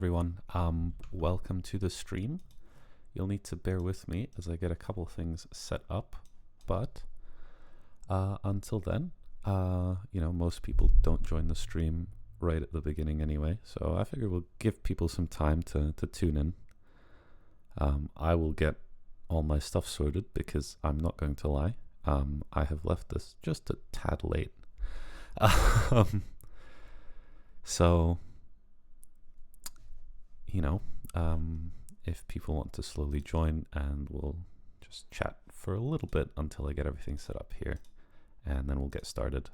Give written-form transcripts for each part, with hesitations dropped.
everyone. Welcome to the stream. You'll need to bear with me as I get a couple things set up, but until then, most people don't join the stream right at the beginning anyway, so I figure we'll give people some time to tune in. I will get all my stuff sorted because I'm not going to lie. I have left this just a tad late. So, if people want to slowly join, and we'll just chat for a little bit until I get everything set up here, and then we'll get started.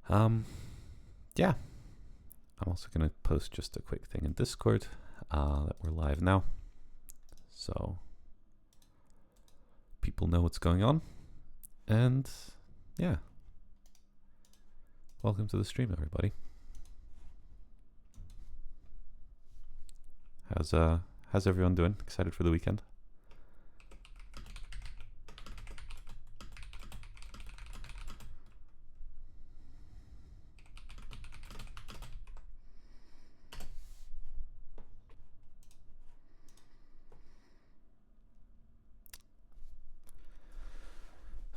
Yeah. I'm also going to post just a quick thing in Discord that we're live now, so people know what's going on. And yeah, welcome to the stream, everybody. How's everyone doing? Excited for the weekend?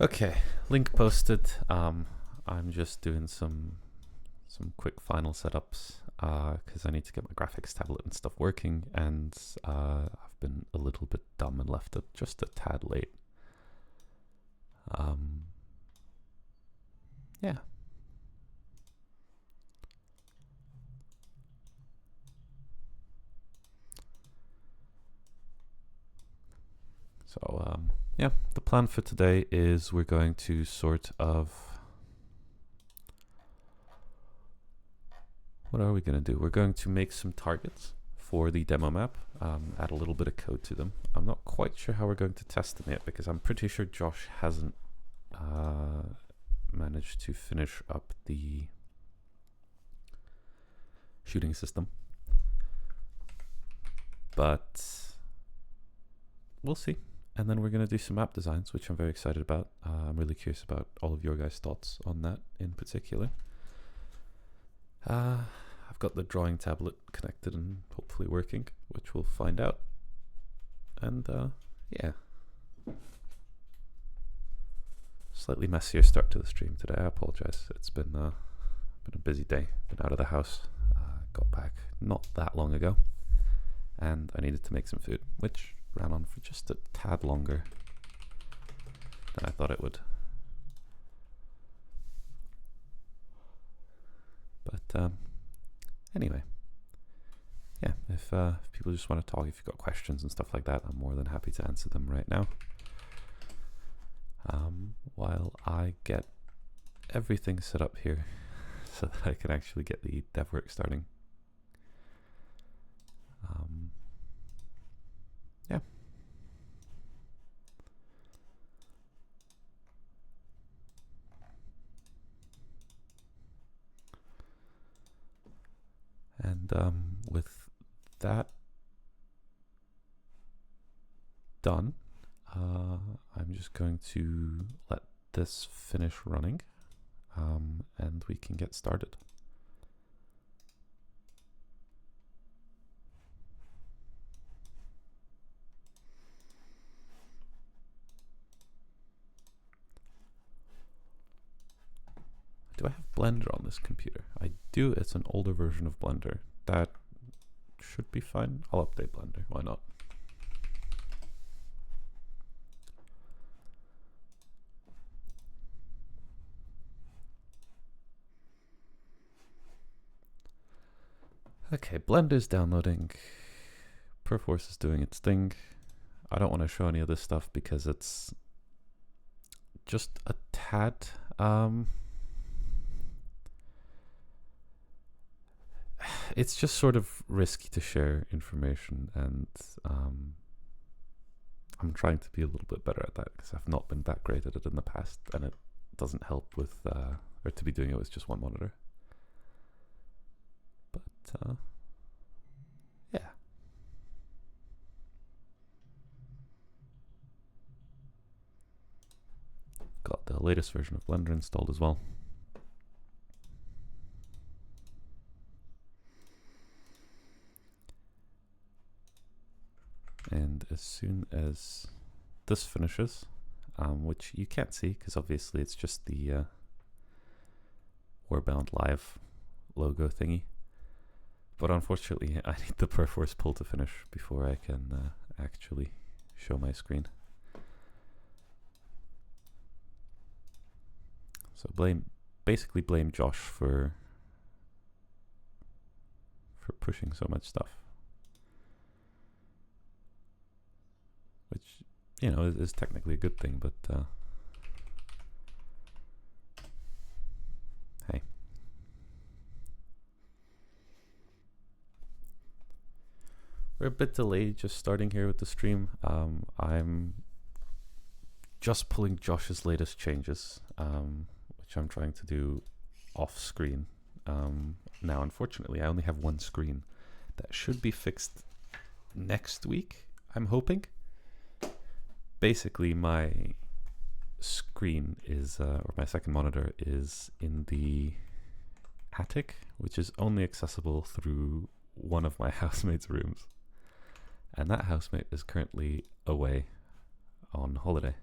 Okay, link posted. I'm just doing some quick final setups because I need to get my graphics tablet and stuff working, and I've been a little bit dumb and left it just a tad late. Yeah. So yeah, the plan for today is we're going to sort of, what are we going to do? We're going to make some targets for the demo map, add a little bit of code to them. I'm not quite sure how we're going to test them yet because I'm pretty sure Josh hasn't managed to finish up the shooting system. But we'll see. And then we're going to do some map designs, which I'm very excited about. I'm really curious about all of your guys' thoughts on that in particular. I've got the drawing tablet connected and hopefully working, which we'll find out. And yeah. Slightly messier start to the stream today. I apologize. It's been a busy day. Been out of the house. Got back not that long ago. And I needed to make some food, which ran on for just a tad longer than I thought it would. But anyway, yeah, if people just want to talk, if you've got questions and stuff like that, I'm more than happy to answer them right now. While I get everything set up here so that I can actually get the dev work starting. Yeah. And with that done, I'm just going to let this finish running, and we can get started. Do I have Blender on this computer? I do. It's an older version of Blender. That should be fine. I'll update Blender. Why not? Okay, Blender's downloading. Perforce is doing its thing. I don't want to show any of this stuff because it's just a tad it's just sort of risky to share information, and I'm trying to be a little bit better at that because I've not been that great at it in the past, and it doesn't help with or to be doing it with just one monitor. But yeah. Got the latest version of Blender installed as well. And as soon as this finishes, which you can't see because obviously it's just the Warbound Live logo thingy. But unfortunately, I need the Perforce pull to finish before I can actually show my screen. So basically blame Josh for pushing so much stuff, which, you know, is technically a good thing, but hey. We're a bit delayed just starting here with the stream. I'm just pulling Josh's latest changes, which I'm trying to do off screen. Now, unfortunately, I only have one screen. That should be fixed next week, I'm hoping. Basically, my screen is, or my second monitor is in the attic, which is only accessible through one of my housemate's rooms. And that housemate is currently away on holiday.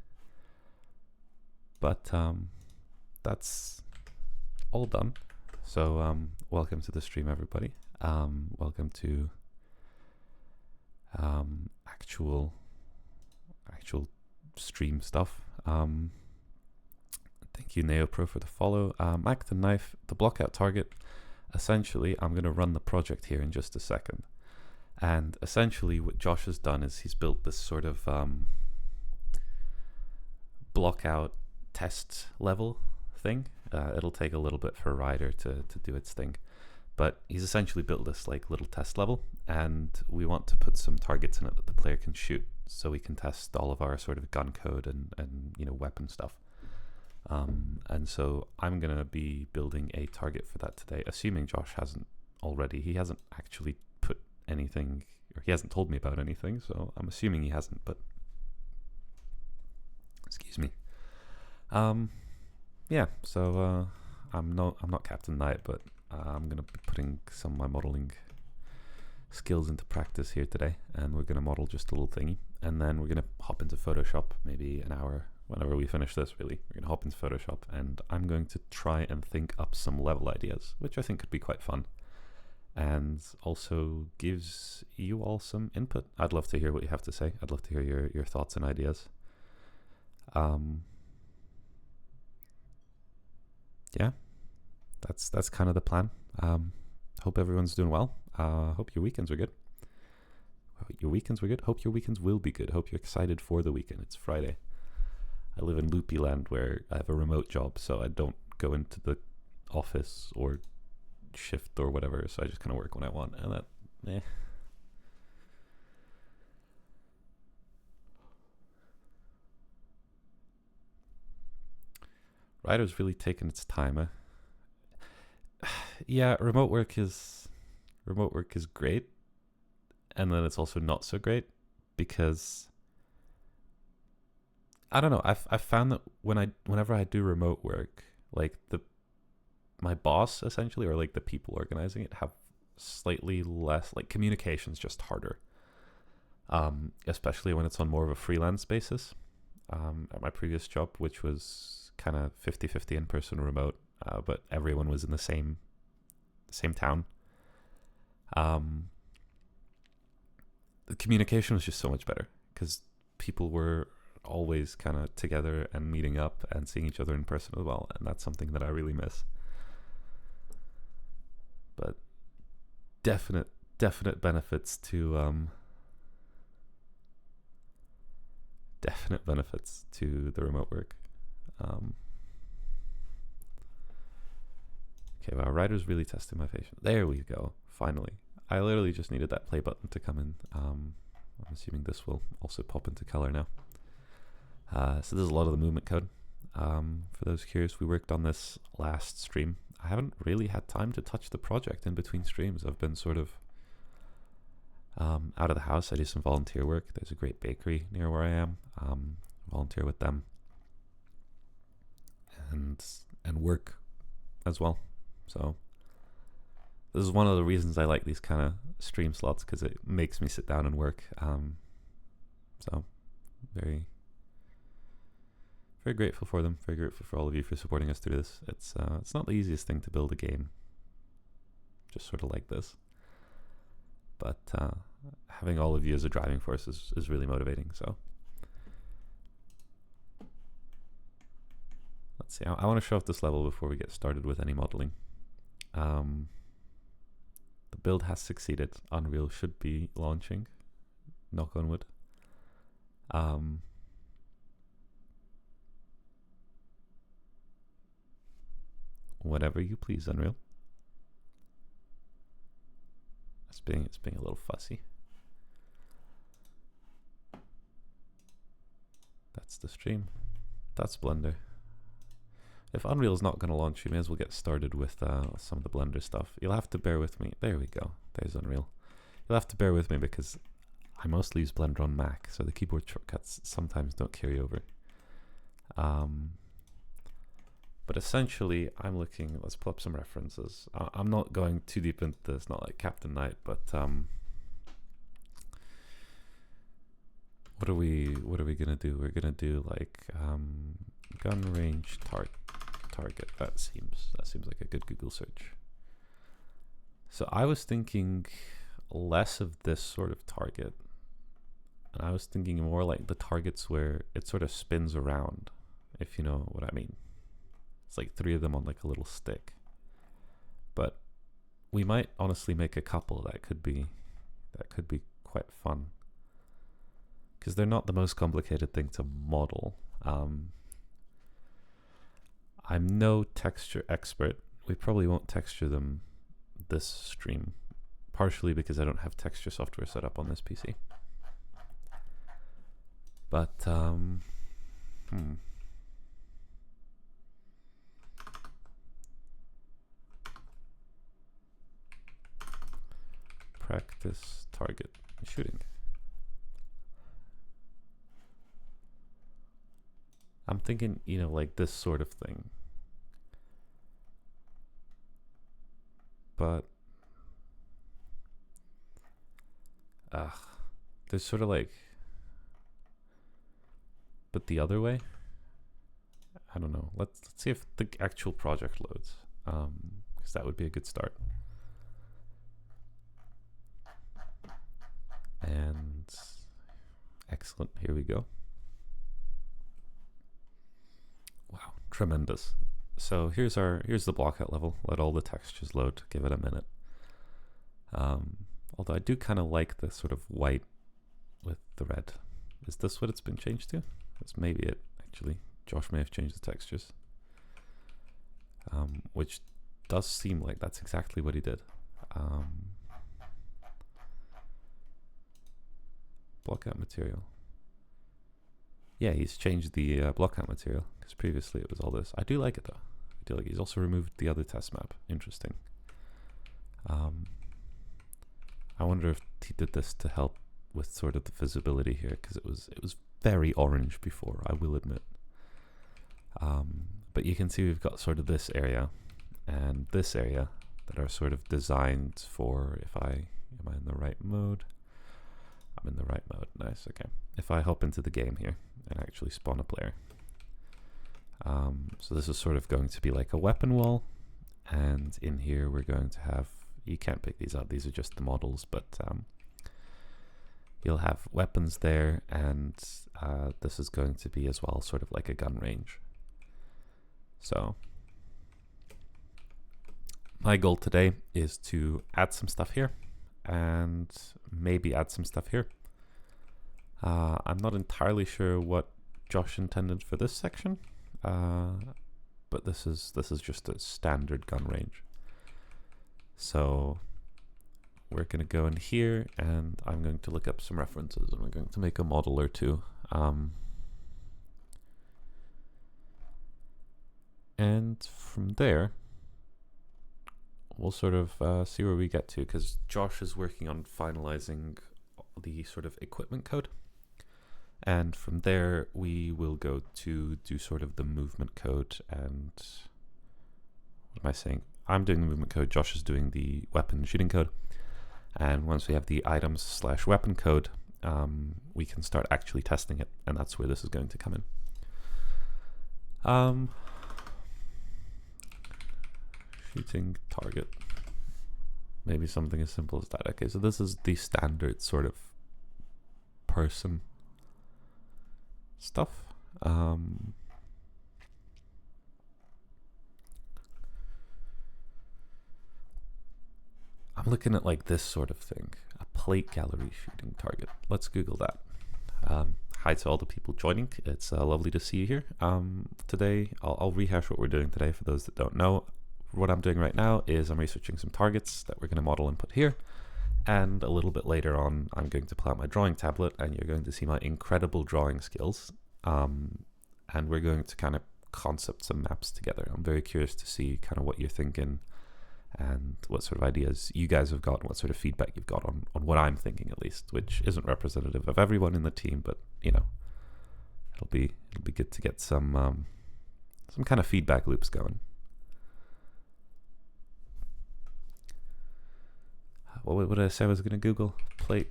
But that's all done. So welcome to the stream, everybody. Welcome to actual stream stuff. Thank you, NeoPro, for the follow. Mac the Knife, the blockout target. Essentially, I'm going to run the project here in just a second. And essentially what Josh has done is he's built this sort of blockout test level thing. It'll take a little bit for Ryder to do its thing. But he's essentially built this like little test level, and we want to put some targets in it that the player can shoot, so we can test all of our sort of gun code and you know, weapon stuff. And so I'm gonna be building a target for that today, assuming Josh hasn't already. He hasn't actually put anything, or he hasn't told me about anything, so I'm assuming he hasn't, but excuse me. Yeah, so I'm not Captain Knight, but I'm gonna be putting some of my modeling skills into practice here today, and we're gonna model just a little thingy, and then we're gonna hop into Photoshop maybe an hour whenever we finish this. Really, we're gonna hop into Photoshop, and I'm going to try and think up some level ideas, which I think could be quite fun, and also gives you all some input. I'd love to hear what you have to say. I'd love to hear your thoughts and ideas. Yeah, that's kind of the plan. Hope everyone's doing well. Hope your weekends are good. Hope your weekends were good. Hope your weekends will be good. Hope you're excited for the weekend. It's Friday. I live in Loopy Land where I have a remote job, so I don't go into the office or shift or whatever, so I just kind of work when I want, and that, Ryder's really taken its time. Yeah, remote work is great, and then it's also not so great, because I don't know. I've found that whenever I do remote work, like my boss essentially, or like the people organizing it, have slightly less, like, communication's just harder. Especially when it's on more of a freelance basis. At my previous job, which was kind of 50-50 in person, remote, but everyone was in the same town. The communication was just so much better because people were always kind of together and meeting up and seeing each other in person as well, and that's something that I really miss. But definite benefits to the remote work. Okay, wow, Ryder's really testing my patience. There we go, finally. I literally just needed that play button to come in. I'm assuming this will also pop into color now. So this is a lot of the movement code. For those curious, we worked on this last stream. I haven't really had time to touch the project in between streams. I've been sort of out of the house. I do some volunteer work. There's a great bakery near where I am. Volunteer with them and work as well. So this is one of the reasons I like these kind of stream slots, because it makes me sit down and work. So very, very grateful for them. Very grateful for all of you for supporting us through this. It's not the easiest thing to build a game, just sort of like this. But having all of you as a driving force is really motivating. So let's see. I want to show off this level before we get started with any modeling. The build has succeeded. Unreal should be launching. Knock on wood. Whatever you please, Unreal. It's being a little fussy. That's the stream. That's Blender. If Unreal's not going to launch, you may as well get started with some of the Blender stuff. You'll have to bear with me. There we go. There's Unreal. You'll have to bear with me because I mostly use Blender on Mac, so the keyboard shortcuts sometimes don't carry over. But essentially, I'm looking. Let's pull up some references. I'm not going too deep into this, not like Captain Knight, but what are we gonna do? We're gonna do like gun range target. That seems like a good Google search. So I was thinking less of this sort of target, and I was thinking more like the targets where it sort of spins around, if you know what I mean. It's like 3 of them on like a little stick. But we might honestly make a couple that could be quite fun, because they're not the most complicated thing to model. I'm no texture expert. We probably won't texture them this stream, partially because I don't have texture software set up on this PC. But practice target shooting. I'm thinking, you know, like this sort of thing. But there's sort of like, but the other way. I don't know. Let's see if the actual project loads, because that would be a good start. And excellent. Here we go. Wow, tremendous. So here's the blockout level. Let all the textures load. Give it a minute. Although I do kind of like the sort of white with the red. Is this what it's been changed to? That's maybe it, actually. Josh may have changed the textures. Which does seem like that's exactly what he did. Blockout material. Yeah, he's changed the blockout material, because previously it was all this. I do like it though. I do like it. He's also removed the other test map. Interesting. I wonder if he did this to help with sort of the visibility here, because it was very orange before, I will admit. But you can see we've got sort of this area and this area that are sort of designed for, am I in the right mode? I'm in the right mode. Nice. Okay. If I hop into the game here and actually spawn a player. So this is sort of going to be like a weapon wall, and in here we're going to have, you can't pick these out, these are just the models, but you'll have weapons there, and this is going to be as well sort of like a gun range. So my goal today is to add some stuff here and maybe add some stuff here. I'm not entirely sure what Josh intended for this section, but this is just a standard gun range. So we're going to go in here, and I'm going to look up some references, and we're going to make a model or two. And from there, we'll sort of see where we get to, because Josh is working on finalizing the sort of equipment code. And from there, we will go to do sort of the movement code. And what am I saying? I'm doing the movement code. Josh is doing the weapon shooting code. And once we have the items/weapon code, we can start actually testing it, and that's where this is going to come in. Shooting target. Maybe something as simple as that. Okay, so this is the standard sort of person stuff. I'm looking at like this sort of thing, a plate gallery shooting target. Let's Google that. Hi to all the people joining. It's lovely to see you here. Today, I'll rehash what we're doing today for those that don't know. What I'm doing right now is I'm researching some targets that we're going to model and put here. And a little bit later on, I'm going to pull out my drawing tablet and you're going to see my incredible drawing skills. And we're going to kind of concept some maps together. I'm very curious to see kind of what you're thinking and what sort of ideas you guys have got and what sort of feedback you've got on what I'm thinking, at least, which isn't representative of everyone in the team, but you know, it'll be good to get some kind of feedback loops going. What did I say I was going to Google? Plate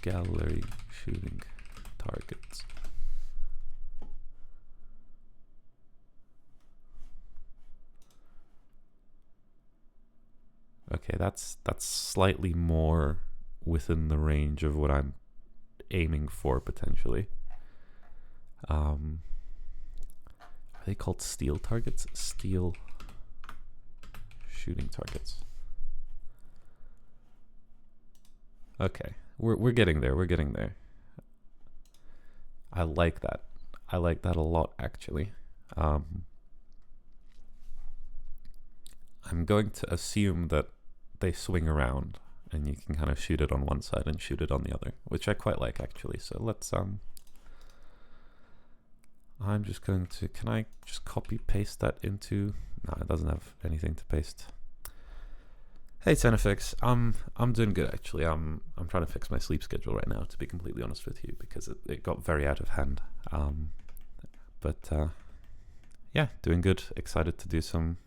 gallery shooting targets. Okay, that's slightly more within the range of what I'm aiming for potentially. Are they called steel targets? Steel shooting targets. Okay, we're getting there. We're getting there. I like that. I like that a lot, actually. I'm going to assume that they swing around and you can kind of shoot it on one side and shoot it on the other, which I quite like, actually. So let's I'm just going to, can I just copy paste that into, no, it doesn't have anything to paste. Hey Tenefix, I'm doing good, actually. I'm trying to fix my sleep schedule right now, to be completely honest with you, because it got very out of hand. Yeah, doing good. Excited to do some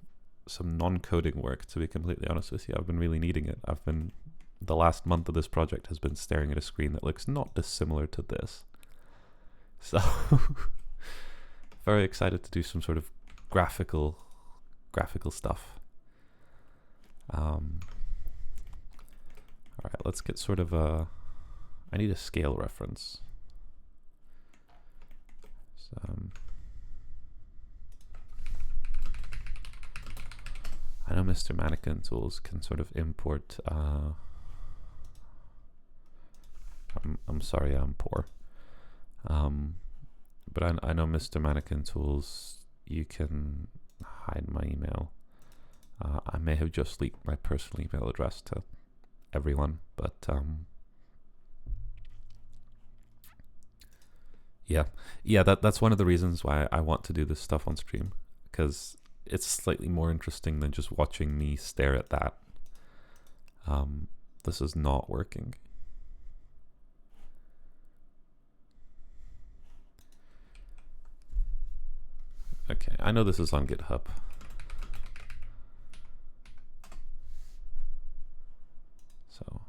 non-coding work, to be completely honest with you. I've been really needing it. The last month of this project has been staring at a screen that looks not dissimilar to this. So very excited to do some sort of graphical stuff. All right, let's get sort of I need a scale reference. So, I know Mr. Mannequin Tools can sort of import. I'm sorry, I'm poor. But I know Mr. Mannequin Tools, you can hide my email. I may have just leaked my personal email address to everyone, but yeah, that's one of the reasons why I want to do this stuff on stream, because it's slightly more interesting than just watching me stare at that. This is not working. Okay, I know this is on GitHub. So,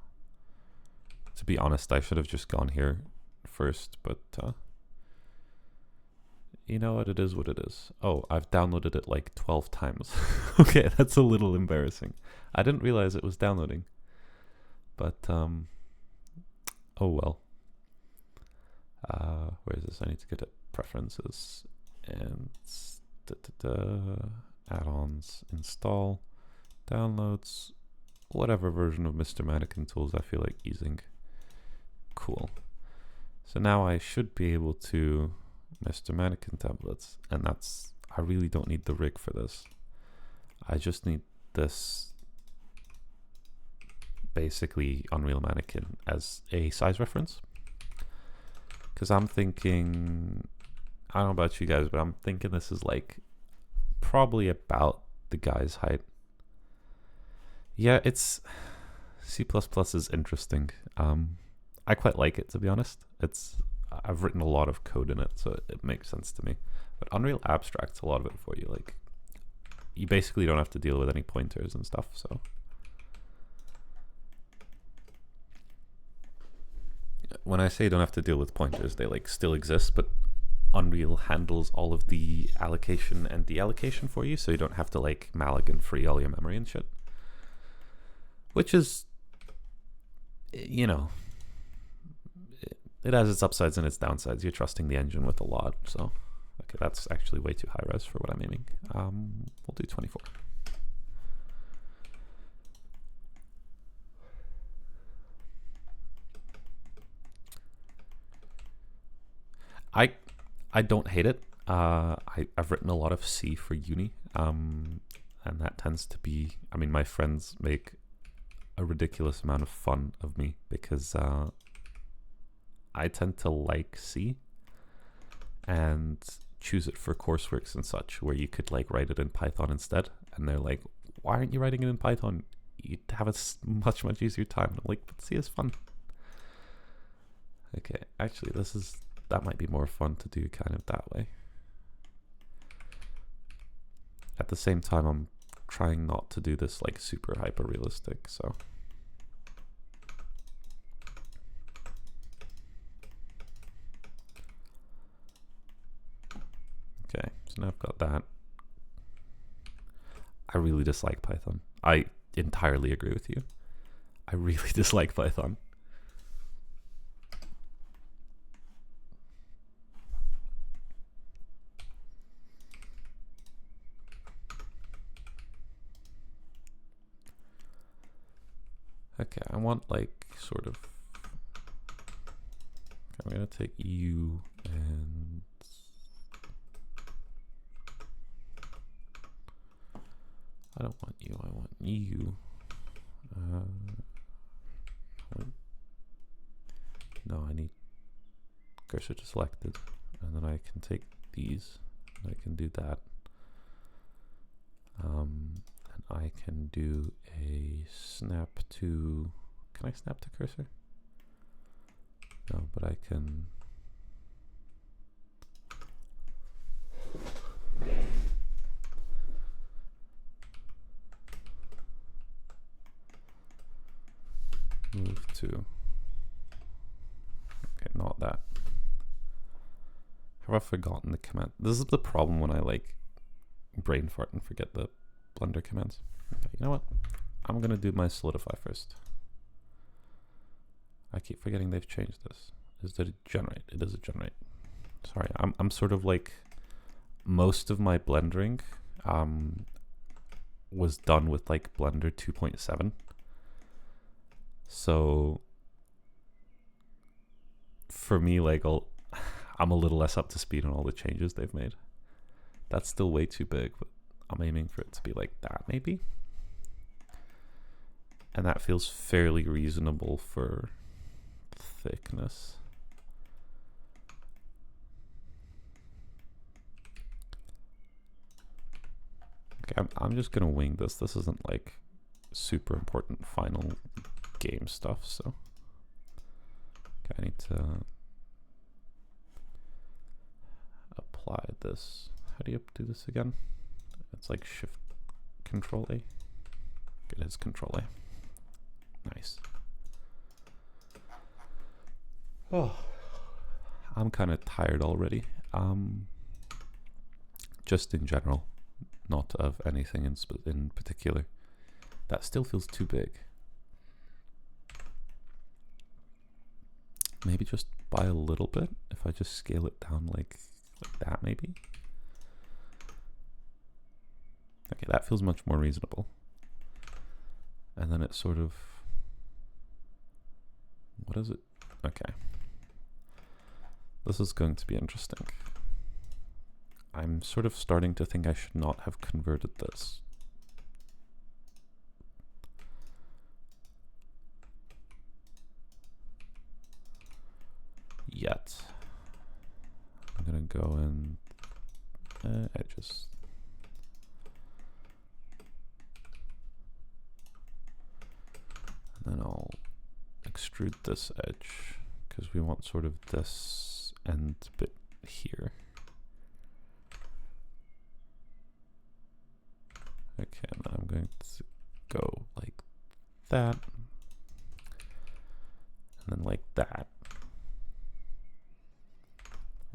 to be honest, I should have just gone here first, but you know what, it is what it is. Oh, I've downloaded it like 12 times. Okay, that's a little embarrassing. I didn't realize it was downloading. But, oh well. Where is this? I need to get it. Preferences and add-ons, install, downloads, whatever version of Mr. Mannequin Tools I feel like using. Cool. So now I should be able to Mr. Mannequin templates, and that's, I really don't need the rig for this. I just need this basically Unreal Mannequin as a size reference. Because I'm thinking, I don't know about you guys, but I'm thinking this is like probably about the guy's height. Yeah, it's C++ is interesting. I quite like it, to be honest. I've written a lot of code in it, so it makes sense to me. But Unreal abstracts a lot of it for you. Like, you basically don't have to deal with any pointers and stuff, so. when I say you don't have to deal with pointers, they like still exist, but Unreal handles all of the allocation and deallocation for you, so you don't have to like malloc and free all your memory and shit. Which is, you know, it has its upsides and its downsides. You're trusting the engine with a lot, so okay, that's actually way too high res for what I'm aiming. We'll do 24. I don't hate it. I've written a lot of C for uni, and that tends to be, I mean, my friends make a ridiculous amount of fun of me because I tend to like C and choose it for courseworks and such, where you could like write it in Python instead, and they're like, why aren't you writing it in Python? You'd have a much easier time. I'm like, but C is fun. Okay, actually that might be more fun to do kind of that way. At the same time, I'm trying not to do this like super hyper realistic, so. Okay, so now I've got that. I really dislike Python. I entirely agree with you. I really dislike Python. Okay, I want like sort of, I'm gonna take you and I don't want you, I want you. No, I need cursor to selected, and then I can take these, and I can do that. And I can do a snap to, can I snap to cursor? No, but I can. Move to, okay, not that. Have I forgotten the command? This is the problem when I like brain fart and forget the Blender commands. Okay, you know what? I'm gonna do my solidify first. I keep forgetting they've changed this. Is it a generate? It is a generate. Sorry, I'm sort of like, most of my blendering was done with like Blender 2.7. So for me, like I'm a little less up to speed on all the changes they've made. That's still way too big, but I'm aiming for it to be like that maybe. And that feels fairly reasonable for thickness. Okay, I'm just gonna wing this. This isn't like super important final game stuff, so okay, I need to apply this. How do you do this again? It's like Shift Control A. It is Control A. Nice. Oh, I'm kind of tired already. Just in general, not of anything in particular. That still feels too big. Maybe just by a little bit. If I just scale it down like that, maybe. Okay, that feels much more reasonable. And then it's sort of, what is it? Okay. This is going to be interesting. I'm sort of starting to think I should not have converted this. Yet. I'm gonna go in edges. And then I'll extrude this edge because we want sort of this end bit here. Okay, now I'm going to go like that, and then like that.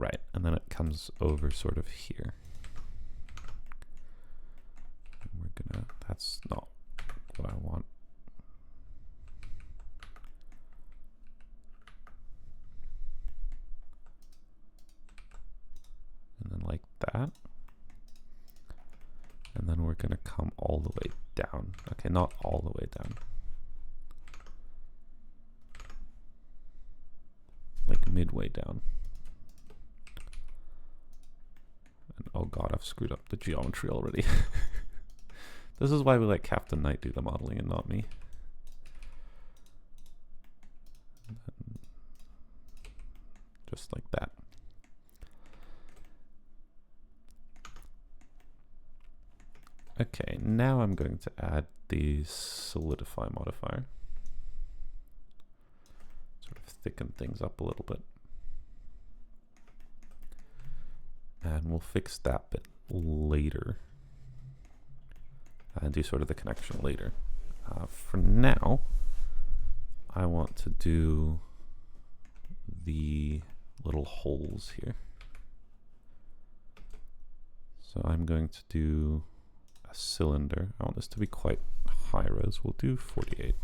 Right, and then it comes over sort of here. And we're gonna, that's not what I want. And then like that. And then we're gonna come all the way down. Okay, not all the way down. Like midway down. And oh god, I've screwed up the geometry already. This is why we let Captain Knight do the modeling and not me. Just like that. Okay, now I'm going to add the solidify modifier. Sort of thicken things up a little bit. And we'll fix that bit later. And do sort of the connection later. For now, I want to do the little holes here. So I'm going to do a cylinder. I want this to be quite high res. We'll do 48.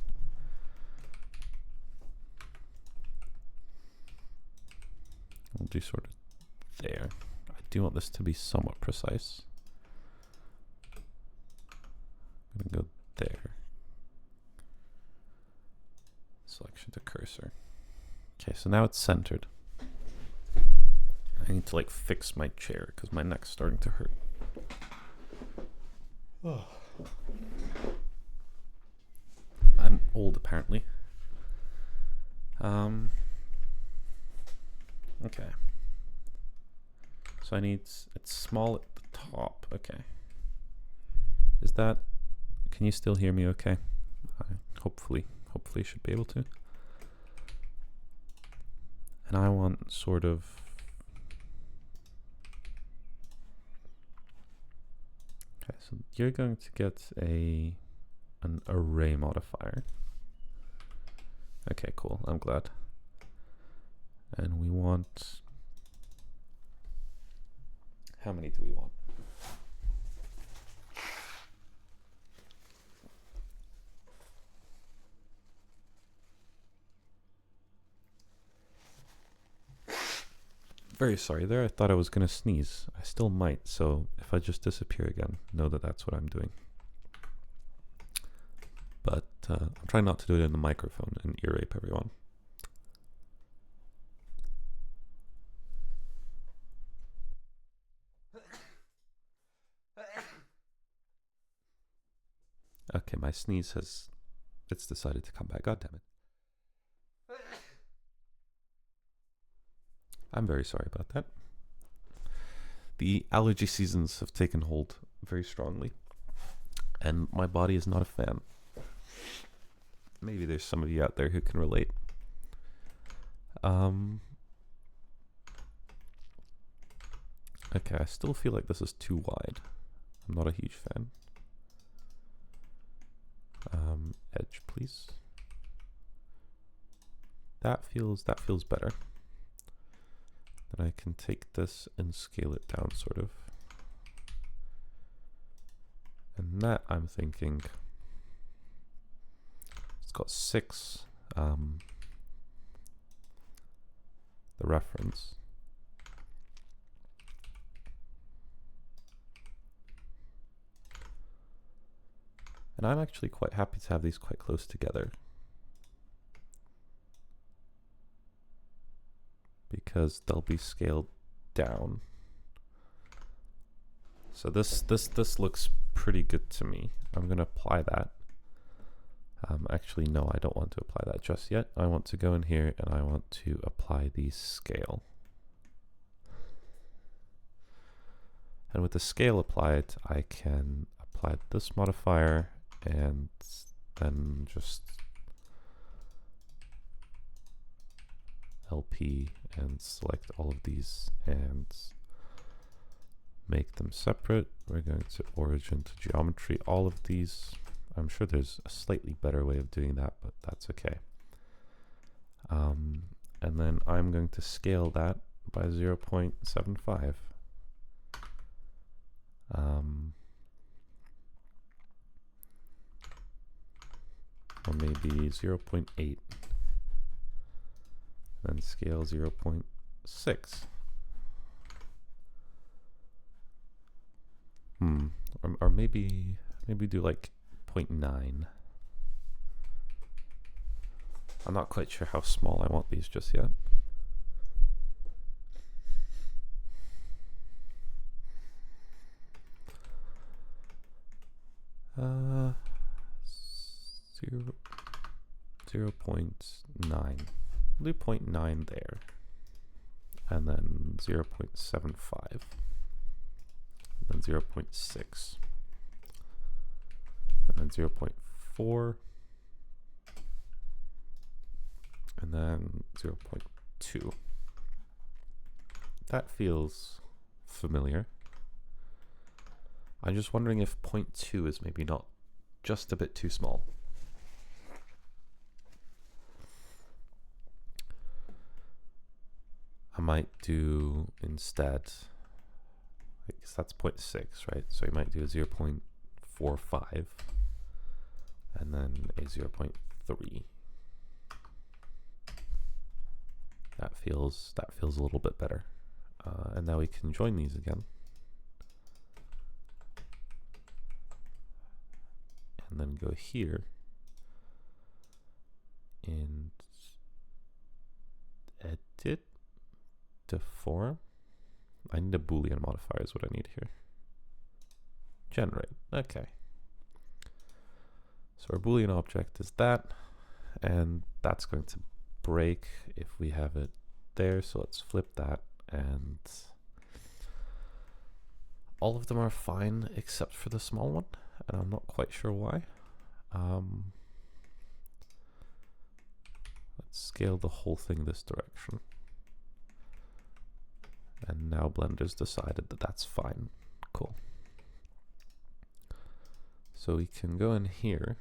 We'll do sort of there. I do want this to be somewhat precise. I'm gonna go there. Selection to cursor. Okay, so now it's centered. I need to like fix my chair because my neck's starting to hurt. Oh. I'm old apparently. Okay. So I need, it's small at the top. Okay. Is that, can you still hear me okay? Hopefully should be able to. And I want sort of, okay, so you're going to get an array modifier. Okay, cool, I'm glad. And we want, how many do we want? Very sorry there, I thought I was gonna sneeze. I still might, so if I just disappear again, know that that's what I'm doing. But I'm trying not to do it in the microphone and ear rape everyone. Okay, my sneeze has, it's decided to come back, god damn it. I'm very sorry about that. The allergy seasons have taken hold very strongly, and my body is not a fan. Maybe there's some of you out there who can relate. Okay, I still feel like this is too wide. I'm not a huge fan. Edge, please. That feels better. Then I can take this and scale it down, sort of. And that, I'm thinking, it's got 6, the reference. And I'm actually quite happy to have these quite close together, because they'll be scaled down. So this looks pretty good to me. I'm gonna apply that. Actually, no, I don't want to apply that just yet. I want to go in here and I want to apply the scale. And with the scale applied, I can apply this modifier and then just LP and select all of these and make them separate. We're going to origin to geometry all of these. I'm sure there's a slightly better way of doing that, but that's okay. And then I'm going to scale that by 0.75. Or maybe 0.8. Then scale 0.6. Or maybe do like 0.9. I'm not quite sure how small I want these just yet. Uh, 0.9. We'll do 0.9 there. And then 0.75. Then 0.6. And then 0.4. And then 0.2. That feels familiar. I'm just wondering if 0.2 is maybe not just a bit too small. I might do instead, I guess that's 0.6, right? So you might do a 0.45 and then a 0.3. That feels a little bit better. And now we can join these again. And then go here and edit deform. I need a Boolean modifier is what I need here. Generate. Okay. So our Boolean object is that, and that's going to break if we have it there. So let's flip that, and all of them are fine except for the small one, and I'm not quite sure why. Let's scale the whole thing this direction. And now Blender's decided that that's fine. Cool. So we can go in here,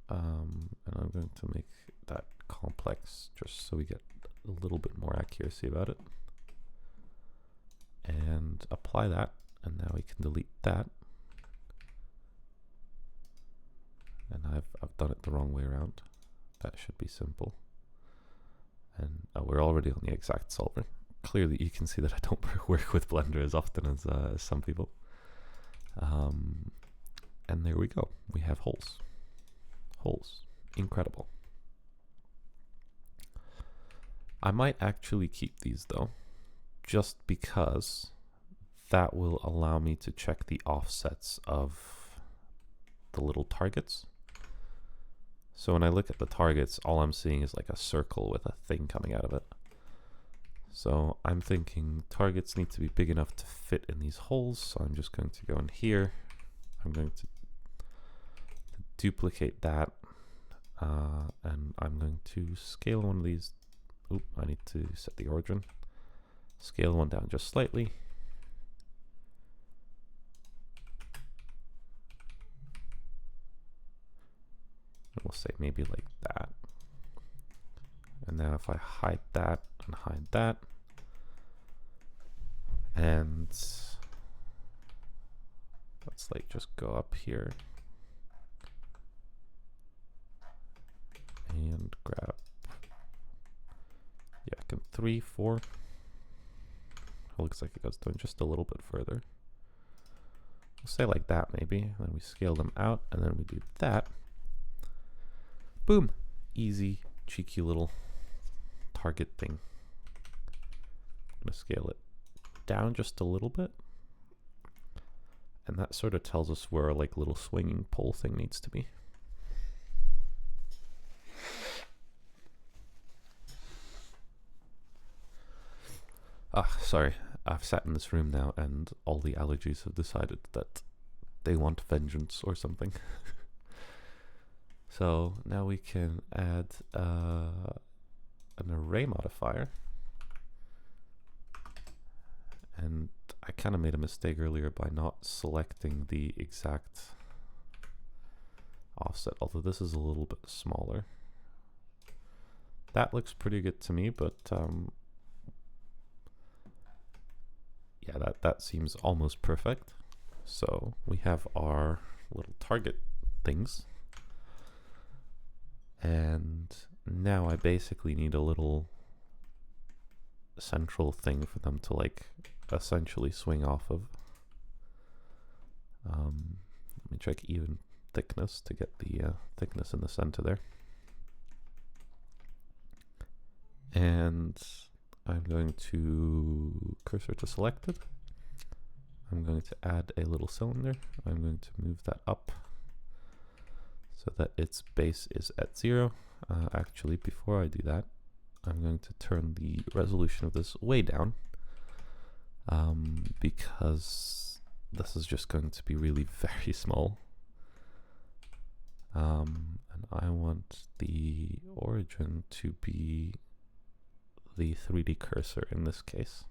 and I'm going to make that complex just so we get a little bit more accuracy about it. And apply that, and now we can delete that. And I've done it the wrong way around. That should be simple. And we're already on the exact solver. Clearly you can see that I don't work with Blender as often as some people. And there we go. We have holes. Holes. Incredible. I might actually keep these though, just because that will allow me to check the offsets of the little targets. So when I look at the targets, all I'm seeing is like a circle with a thing coming out of it. So I'm thinking targets need to be big enough to fit in these holes. So I'm just going to go in here. I'm going to duplicate that. And I'm going to scale one of these. Oop, I need to set the origin. Scale one down just slightly. And we'll say maybe like that. And now if I hide that and hide that, and let's like just go up here and grab, yeah, I can 3, 4. It looks like it goes down just a little bit further. We'll say like that maybe, and then we scale them out, and then we do that. Boom, easy, cheeky little target thing. I'm gonna scale it down just a little bit, and that sort of tells us where our like little swinging pole thing needs to be. Sorry, I've sat in this room now and all the allergies have decided that they want vengeance or something. So now we can add an array modifier. And I kind of made a mistake earlier by not selecting the exact offset, although this is a little bit smaller. That looks pretty good to me, but yeah, that seems almost perfect. So we have our little target things. And now I basically need a little central thing for them to like essentially swing off of. Let me check even thickness to get the thickness in the center there. And I'm going to cursor to selected. I'm going to add a little cylinder. I'm going to move that up so that its base is at 0. Actually, before I do that, I'm going to turn the resolution of this way down because this is just going to be really very small. And I want the origin to be the 3D cursor in this case.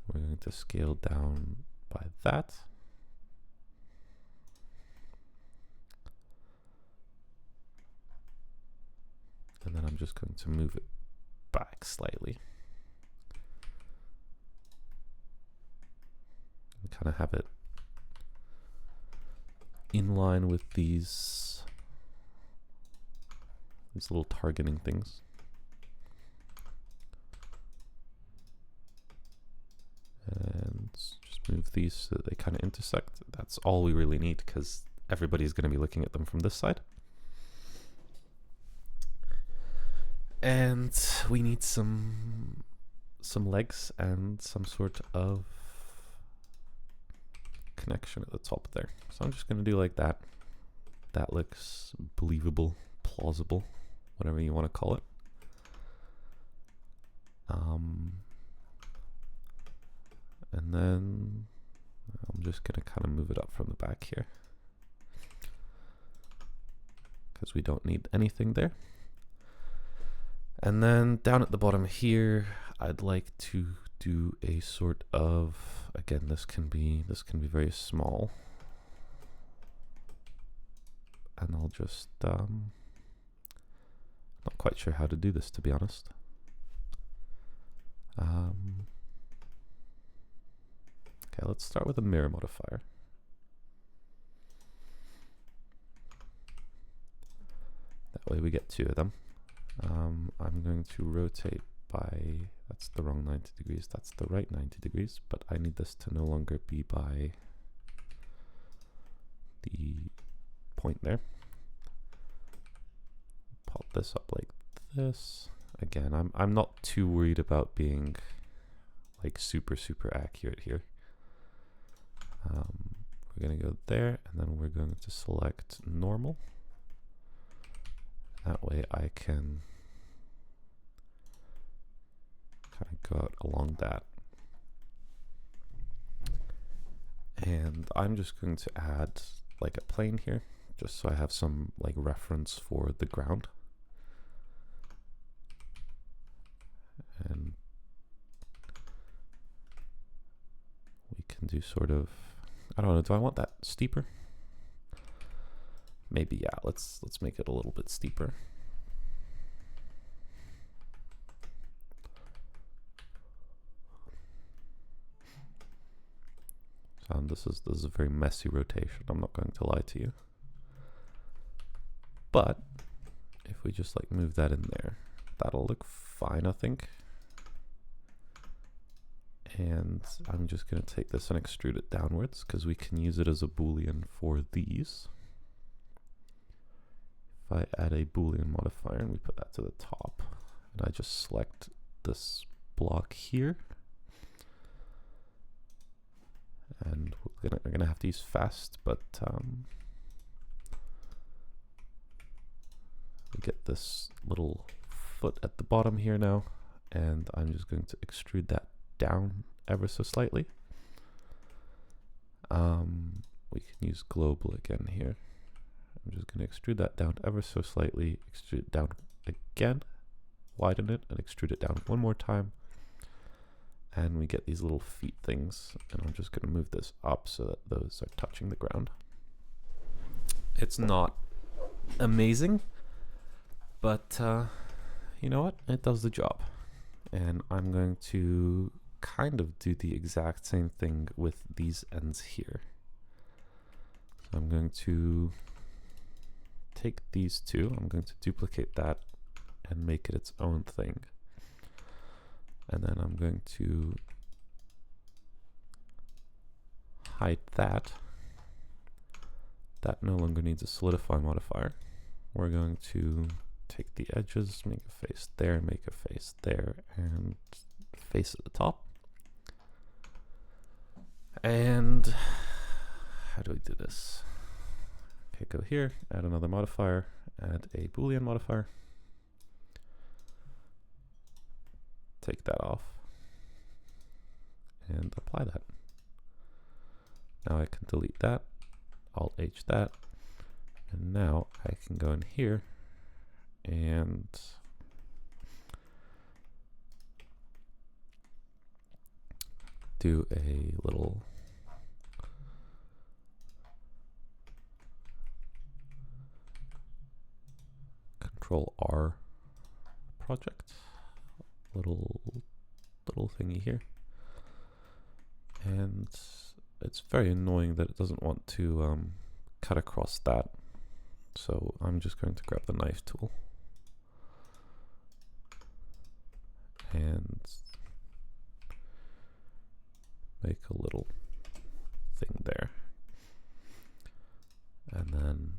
We're going to scale down by that. And then I'm just going to move it back slightly. And kind of have it in line with these little targeting things. And just move these so that they kind of intersect. That's all we really need because everybody's going to be looking at them from this side. And we need some legs and some sort of connection at the top there. So I'm just going to do like that. That looks believable, plausible, whatever you want to call it. And then I'm just going to kind of move it up from the back here because we don't need anything there. And then down at the bottom here, I'd like to do a sort of, again, this can be very small. And I'll just, not quite sure how to do this, to be honest. Okay, let's start with a mirror modifier. That way we get 2 of them. I'm going to rotate by, that's the wrong 90 degrees, that's the right 90 degrees, but I need this to no longer be by the point there. Pop this up like this. Again, I'm not too worried about being like super accurate here. We're going to go there, and then we're going to select normal. That way I can kind of go out along that. And I'm just going to add like a plane here, just so I have some like reference for the ground. And we can do sort of, I don't know, do I want that steeper? Maybe, yeah, let's make it a little bit steeper. So this is a very messy rotation, I'm not going to lie to you. But if we just like move that in there, that'll look fine, I think. And I'm just going to take this and extrude it downwards because we can use it as a boolean for these. If I add a boolean modifier and we put that to the top, and I just select this block here, and we're gonna have to use fast, but we get this little foot at the bottom here now, and I'm just going to extrude that down ever so slightly. We can use global again here. I'm just going to extrude that down ever so slightly, extrude it down again, widen it, and extrude it down one more time. And we get these little feet things, and I'm just going to move this up so that those are touching the ground. It's not amazing, but you know what? It does the job. And I'm going to kind of do the exact same thing with these ends here. So I'm going to take these two, I'm going to duplicate that and make it its own thing. And then I'm going to hide that. That no longer needs a solidify modifier. We're going to take the edges, make a face there, make a face there, and face at the top. And how do we do this? Okay, go here, add another modifier, add a Boolean modifier. Take that off and apply that. Now I can delete that, Alt H that, and now I can go in here and do a little Control R project, little thingy here, and it's very annoying that it doesn't want to cut across that, so I'm just going to grab the knife tool and make a little thing there, and then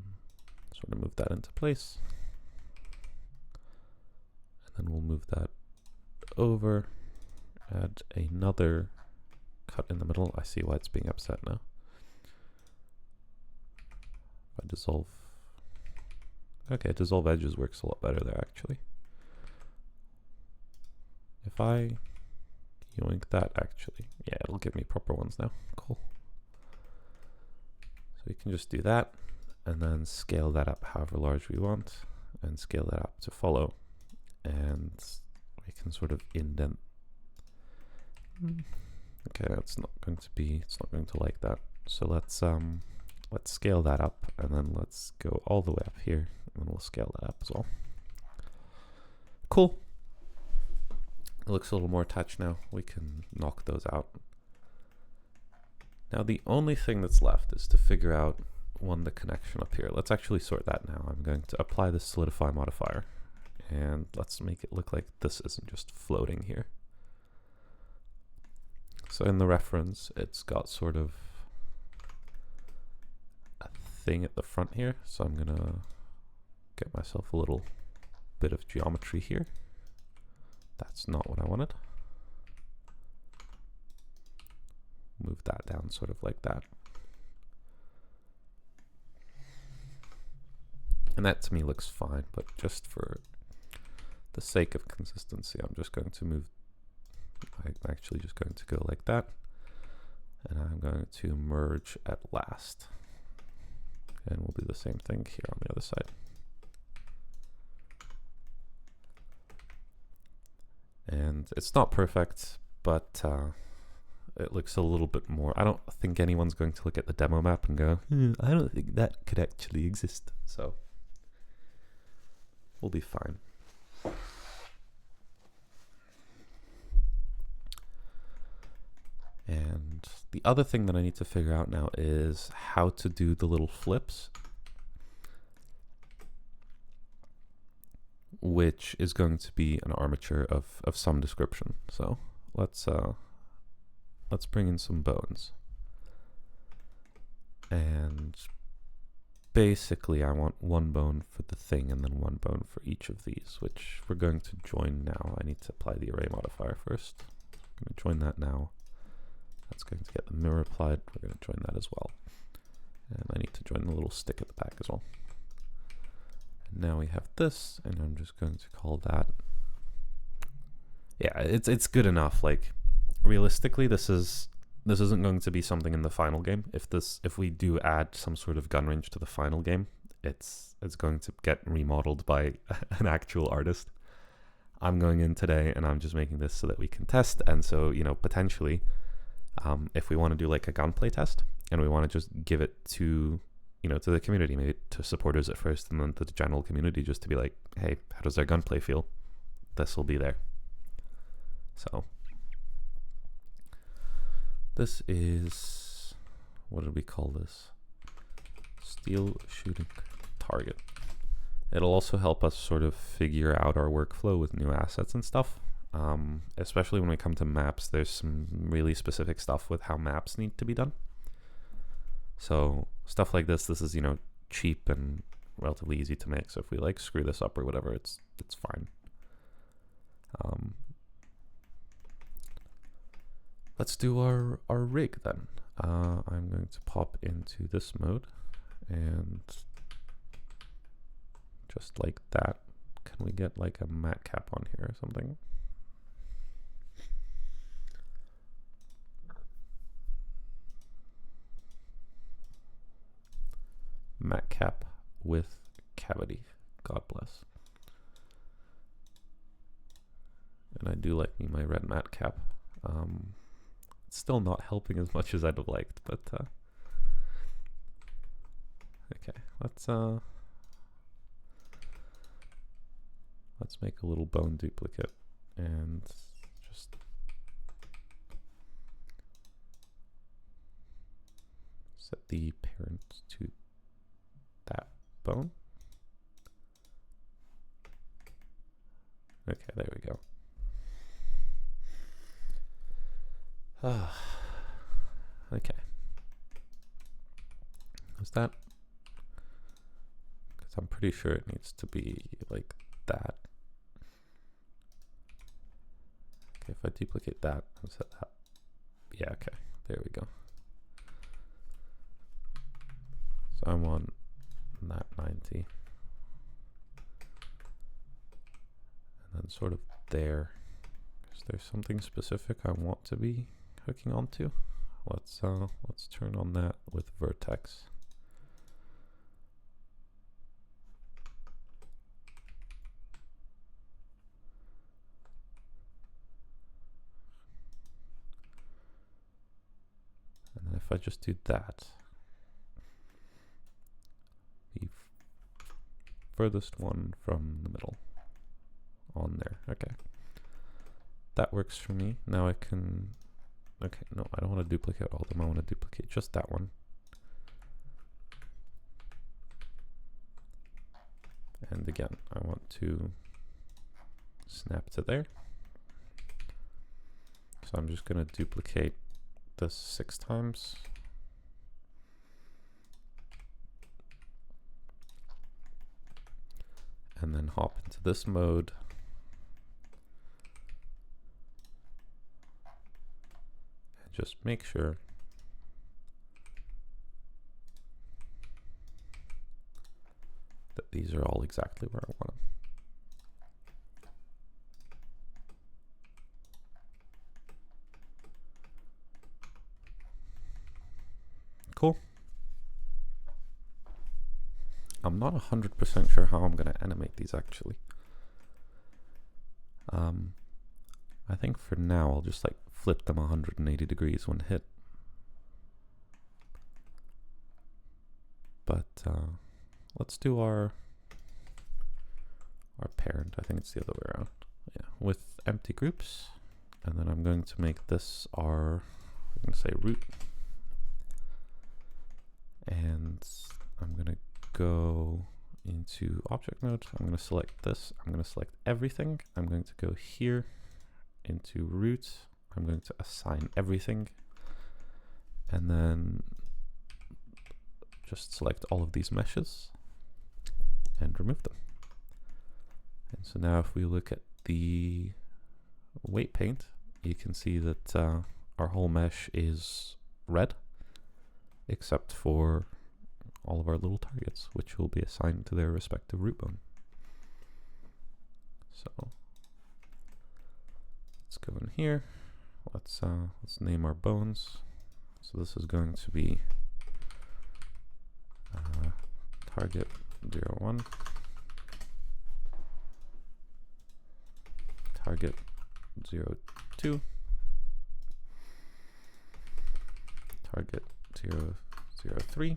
sort of move that into place, and then we'll move that over, add another cut in the middle. I see why it's being upset now. If I dissolve, okay, dissolve edges works a lot better there actually. If I yoink that, actually, yeah, it'll give me proper ones now. Cool. So we can just do that and then scale that up however large we want and scale that up to follow, and we can sort of indent. Okay, that's not going to be, it's not going to like that. So let's scale that up, and then let's go all the way up here, and then we'll scale that up as well. Cool. It looks a little more attached now. We can knock those out. Now the only thing that's left is to figure out the connection up here. Let's actually sort that now. I'm going to apply the solidify modifier, and let's make it look like this isn't just floating here. So in the reference, it's got sort of a thing at the front here. So I'm gonna get myself a little bit of geometry here. That's not what I wanted. Move that down sort of like that. And that to me looks fine, but just for the sake of consistency, I'm just going to move, I'm actually just going to go like that. And I'm going to merge at last. And we'll do the same thing here on the other side. And it's not perfect, but it looks a little bit more. I don't think anyone's going to look at the demo map and go, I don't think that could actually exist. So we'll be fine. And the other thing that I need to figure out now is how to do the little flips, which is going to be an armature of some description. So let's bring in some bones. And basically I want one bone for the thing and then one bone for each of these, which we're going to join now. I need to apply the array modifier first. I'm going to join that now. That's going to get the mirror applied. We're going to join that as well. And I need to join the little stick at the back as well. And now we have this, and I'm just going to call that. Yeah, it's good enough. Like realistically, this isn't going to be something in the final game. If we do add some sort of gun range to the final game, it's going to get remodeled by an actual artist. I'm going in today and I'm just making this so that we can test, and so, you know, potentially if we want to do like a gunplay test and we want to just give it to, you know, to the community, maybe to supporters at first and then to the general community, just to be like, hey, how does their gunplay feel? This will be there. So This is, what did we call this? Steel shooting target. It'll also help us sort of figure out our workflow with new assets and stuff. Especially when we come to maps, there's some really specific stuff with how maps need to be done. So stuff like this is, you know, cheap and relatively easy to make. So if we like screw this up or whatever, it's fine. Let's do our rig then. I'm going to pop into this mode and just like that. Can we get like a mat cap on here or something? Mat cap with cavity. God bless. And I do like me my red mat cap. It's still not helping as much as I'd have liked, but okay, let's make a little bone duplicate and just set the parent to that bone. Okay, there we go. Okay. Is that? Because I'm pretty sure it needs to be like that. Okay, if I duplicate that and set that. Yeah, okay. There we go. So I want that 90. And then sort of there. Is there something specific I want to be hooking onto? Let's turn on that with vertex. And then if I just do that, the furthest one from the middle on there. Okay. That works for me. Now I can, okay, no, I don't want to duplicate all of them. I want to duplicate just that one. And again, I want to snap to there. So I'm just going to duplicate this 6 times. And then hop into this mode. And just make sure that these are all exactly where I want them. Cool. I'm not 100% sure how I'm going to animate these actually. I think for now I'll just like flip them 180 degrees when hit. But let's do our parent. I think it's the other way around. Yeah, with empty groups. And then I'm going to make this our, I'm going to say root. And I'm going to go into object mode. I'm going to select this. I'm going to select everything. I'm going to go here into root. I'm going to assign everything. And then just select all of these meshes and remove them. And so now if we look at the weight paint, you can see that our whole mesh is red, except for all of our little targets, which will be assigned to their respective root bone. So let's go in here. Let's name our bones. So this is going to be target 01, target 02, target 003,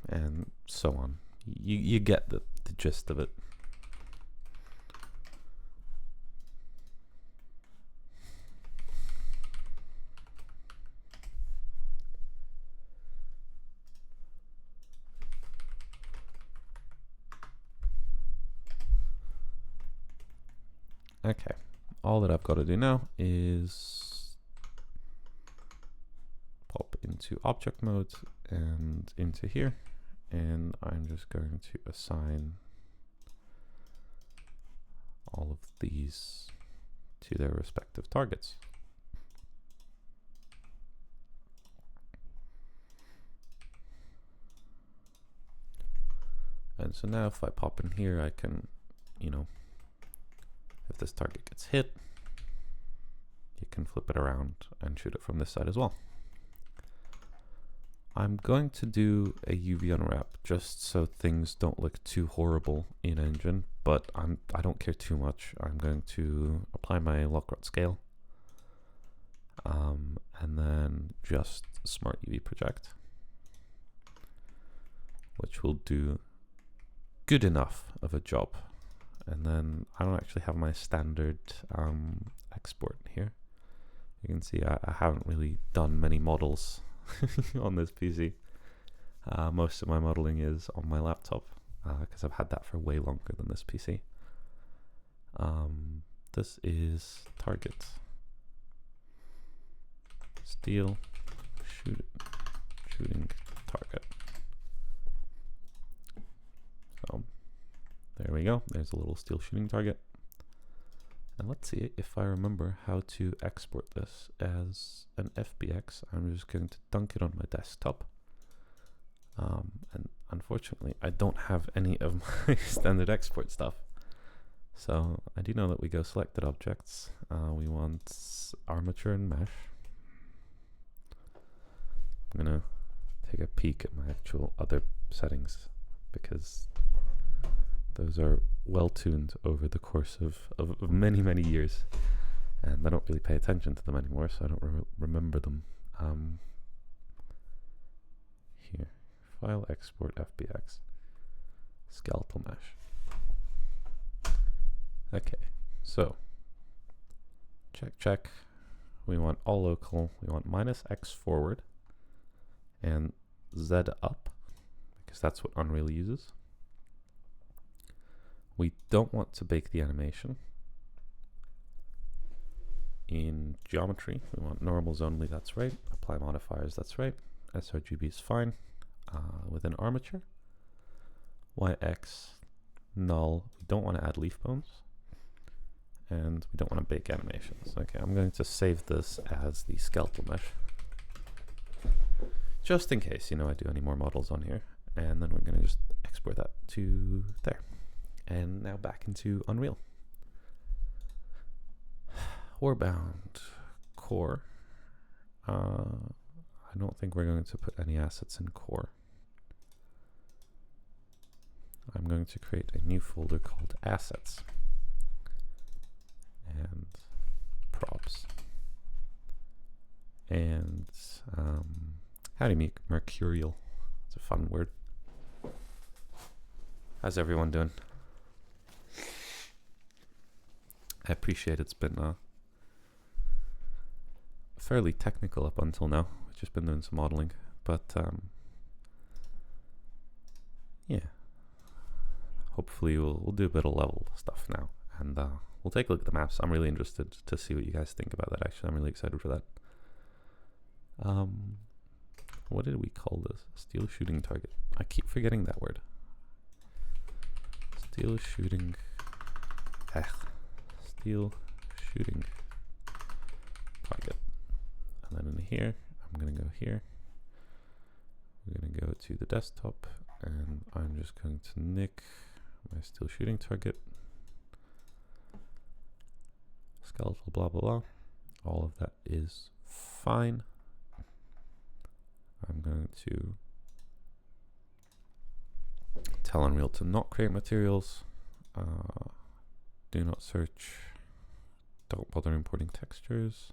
and so on. You get the gist of it. Okay, all that I've got to do now is pop into object mode and into here, and I'm just going to assign all of these to their respective targets. And so now if I pop in here, I can, you know, if this target gets hit, you can flip it around and shoot it from this side as well. I'm going to do a UV unwrap just so things don't look too horrible in engine, but I don't care too much. I'm going to apply my lock rod scale, and then just smart UV project, which will do good enough of a job. And then I don't actually have my standard export here. You can see I haven't really done many models on this PC. Most of my modeling is on my laptop because I've had that for way longer than this PC. This is target, steel, shooting target. So there we go. There's a little steel shooting target. And let's see if I remember how to export this as an FBX. I'm just going to dunk it on my desktop. And unfortunately, I don't have any of my standard export stuff. So I do know that we go selected objects. We want armature and mesh. I'm gonna take a peek at my actual other settings because those are well tuned over the course of many, many years, and I don't really pay attention to them anymore, so I don't remember them. Here, file export FBX, skeletal mesh. Okay, so check. We want all local. We want -X forward and Z up because that's what Unreal uses. We don't want to bake the animation. In geometry, we want normals only, that's right. Apply modifiers, that's right. sRGB is fine. Within armature, YX, null. We don't want to add leaf bones. And we don't want to bake animations. Okay, I'm going to save this as the skeletal mesh. Just in case, you know, I do any more models on here. And then we're going to just export that to there. And now back into Unreal. Warbound core. I don't think we're going to put any assets in core. I'm going to create a new folder called assets and props. And how do you make mercurial? It's a fun word. How's everyone doing? I appreciate it's been fairly technical up until now. I've just been doing some modeling, but yeah, hopefully we'll do a bit of level stuff now, and we'll take a look at the maps. I'm really interested to see what you guys think about that. Actually, I'm really excited for that. What did we call this? Steel shooting target. I keep forgetting that word. Steel shooting. Steel shooting target. And then in here, I'm going to go here. We're going to go to the desktop, and I'm just going to nick my steel shooting target. Skeletal blah blah blah. All of that is fine. I'm going to tell Unreal to not create materials. Do not search. Don't bother importing textures.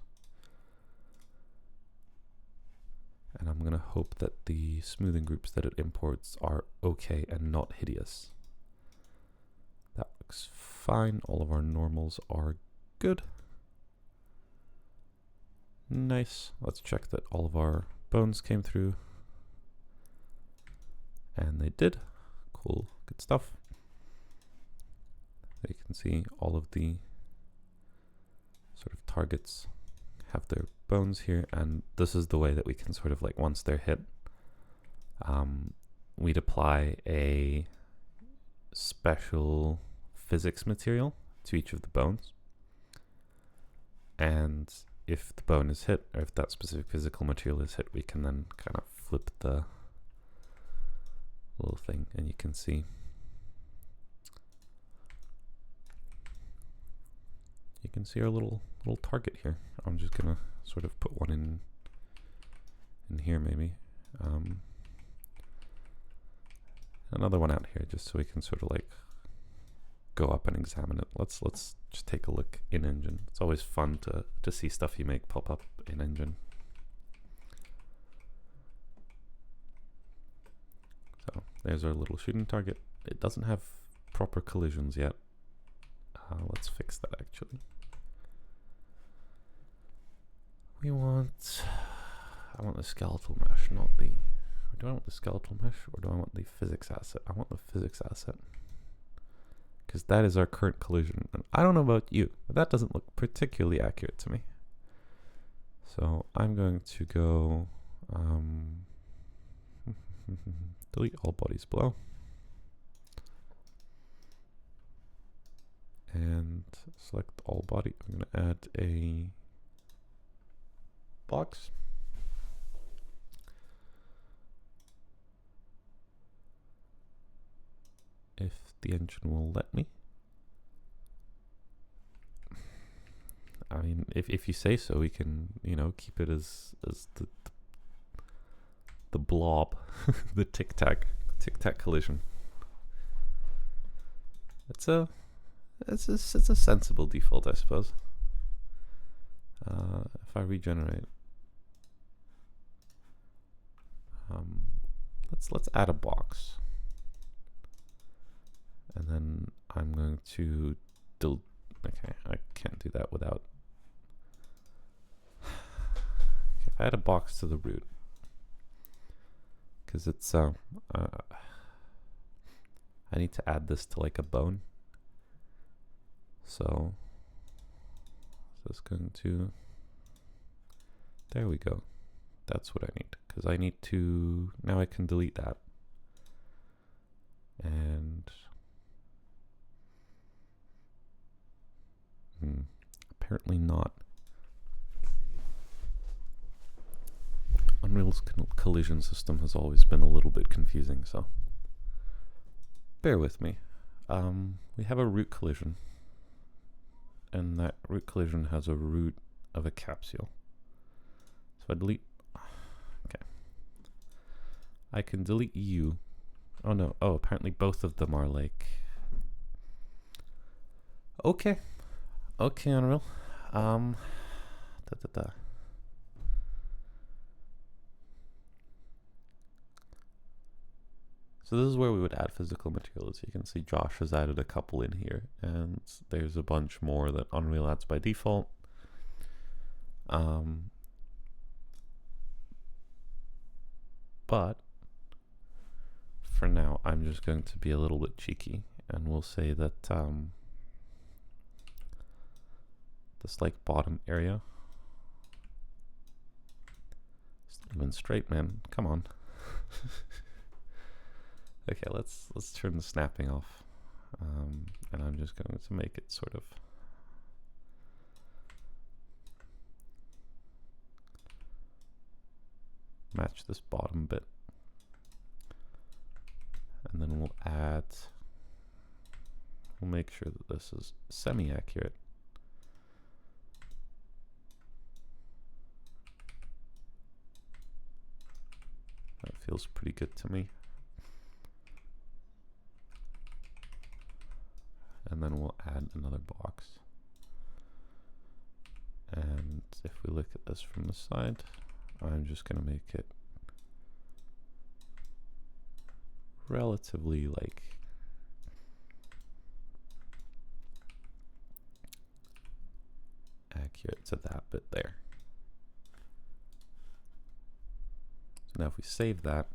And I'm going to hope that the smoothing groups that it imports are okay and not hideous. That looks fine. All of our normals are good. Nice. Let's check that all of our bones came through. And they did. Cool. Good stuff. You can see all of the targets have their bones here, and this is the way that we can sort of like, once they're hit, we'd apply a special physics material to each of the bones. And if the bone is hit, or if that specific physical material is hit, we can then kind of flip the little thing, and you can see our little target here. I'm just gonna sort of put one in here maybe. Another one out here, just so we can sort of like go up and examine it. Let's just take a look in engine. It's always fun to see stuff you make pop up in engine. So there's our little shooting target. It doesn't have proper collisions yet. Let's fix that actually. I want the skeletal mesh, not the, do I want the skeletal mesh or do I want the physics asset? I want the physics asset, because that is our current collision. And I don't know about you, but that doesn't look particularly accurate to me. So I'm going to go delete all bodies below. And select all body. I'm going to add a box. If the engine will let me. I mean, if you say so, we can, you know, keep it as the blob, the tic-tac collision. It's a sensible default, I suppose. If I regenerate, let's add a box, and then I'm going to okay, I can't do that without. Okay, if I add a box to the root, because it's I need to add this to like a bone. So it's going to, there we go. That's what I need, because I need to, now I can delete that. And apparently not. Unreal's collision system has always been a little bit confusing, so bear with me. We have a root collision, and that root collision has a root of a capsule. So I delete, okay. I can delete you. Oh no, oh, apparently both of them are like, okay, Unreal. So this is where we would add physical materials. You can see Josh has added a couple in here, and there's a bunch more that Unreal adds by default. But for now, I'm just going to be a little bit cheeky, and we'll say that this like bottom area, it's not even straight, man. Come on. Okay, let's turn the snapping off, and I'm just going to make it sort of match this bottom bit, and then we'll make sure that this is semi-accurate. That feels pretty good to me. And then we'll add another box. And if we look at this from the side, I'm just going to make it relatively like accurate to that bit there. So now if we save that,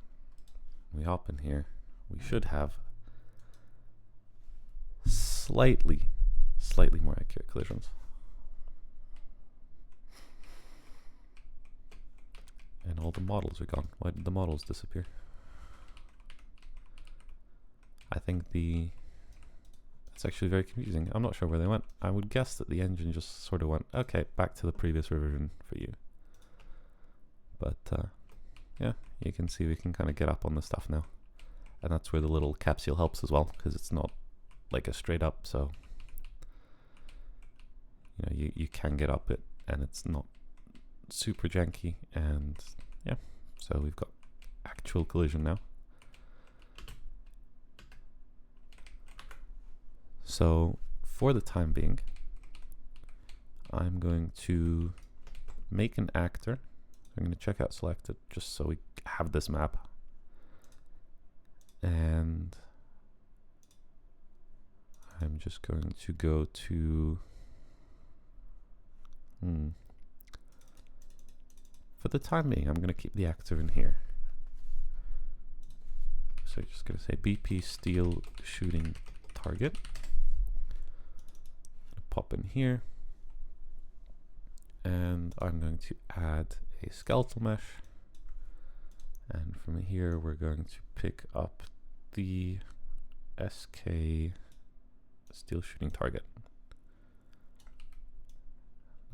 we hop in here, we should have slightly more accurate collisions. all the models are gone. Why did the models disappear? I think it's actually very confusing. I'm not sure where they went. I would guess that the engine just sort of went, okay, back to the previous revision for you. But yeah, you can see we can kind of get up on the stuff now. And that's where the little capsule helps as well, because it's not like a straight up, so you know, you can get up it and it's not super janky. And yeah, so we've got actual collision now. So for the time being, I'm going to make an actor. I'm going to check out selected just so we have this map. And I'm just going to go to for the time being, I'm going to keep the actor in here. So I'm just going to say BP steel shooting target. Pop in here. And I'm going to add a skeletal mesh. And from here, we're going to pick up the SK steel shooting target.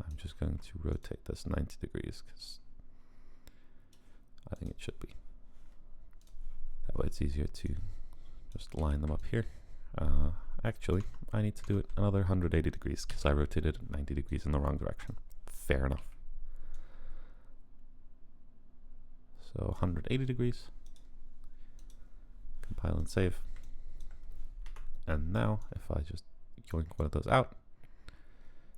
I'm just going to rotate this 90 degrees because I think it should be. That way it's easier to just line them up here. Actually, I need to do it another 180 degrees because I rotated it 90 degrees in the wrong direction. Fair enough. So 180 degrees. Compile and save. And now, if I just yoink one of those out,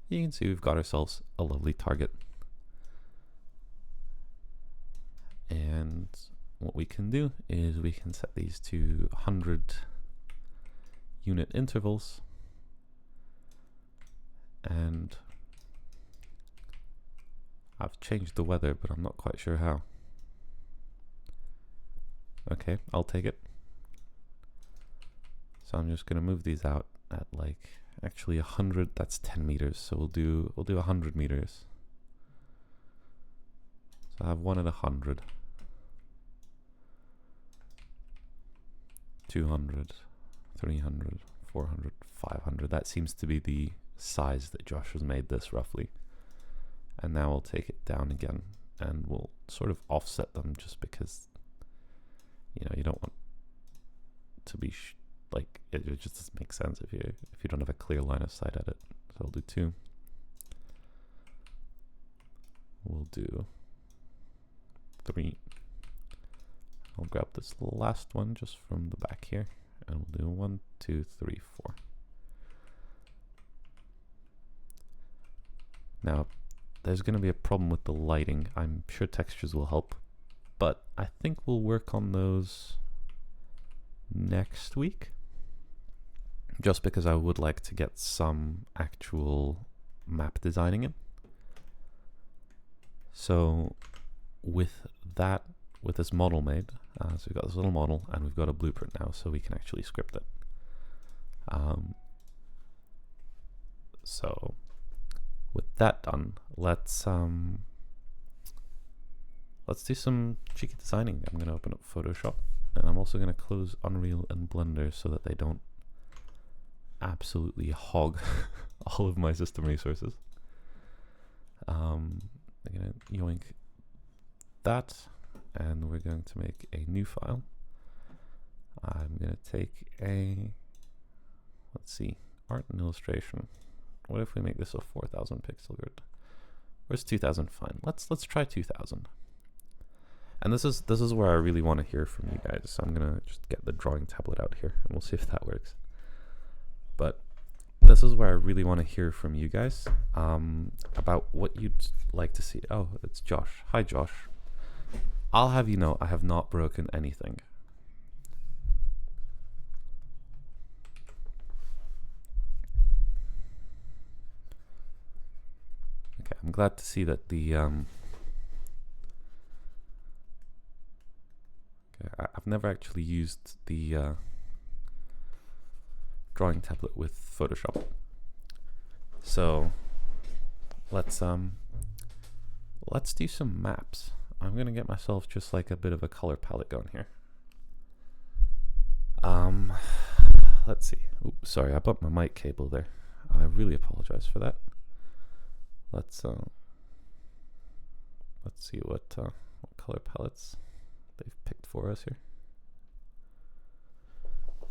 you can see we've got ourselves a lovely target. And what we can do is we can set these to 100 unit intervals. And I've changed the weather, but I'm not quite sure how. Okay, I'll take it. So I'm just gonna move these out at like actually 100. That's 10 meters. So we'll do 100 meters. So I have one at 100, 200, 300, 400, 500. That seems to be the size that Josh has made this roughly. And now we'll take it down again, and we'll sort of offset them just because, you know, you don't want to be like it just doesn't make sense if you don't have a clear line of sight at it. So we'll do 2. We'll do 3. I'll grab this last one just from the back here, and we'll do 1, 2, 3, 4. Now, there's going to be a problem with the lighting. I'm sure textures will help, but I think we'll work on those next week, just because I would like to get some actual map designing in. So with that, with this model made, so we've got this little model and we've got a blueprint now, so we can actually script it. So with that done, let's do some cheeky designing. I'm going to open up Photoshop, and I'm also going to close Unreal and Blender so that they don't absolutely hog all of my system resources. I'm going to yoink that, and we're going to make a new file. I'm going to take a, let's see, art and illustration. What if we make this a 4,000 pixel grid? Where's 2,000? Fine. Let's try 2,000. And this is where I really want to hear from you guys. So I'm gonna just get the drawing tablet out here, and we'll see if that works. But this is where I really want to hear from you guys about what you'd like to see. Oh, it's Josh. Hi, Josh. I'll have you know I have not broken anything. Okay, I'm glad to see that the I've never actually used the drawing tablet with Photoshop, so let's do some maps. I'm gonna get myself just like a bit of a color palette going here. Let's see. Oops, sorry, I bumped my mic cable there. I really apologize for that. Let's see what color palettes they've picked for us here.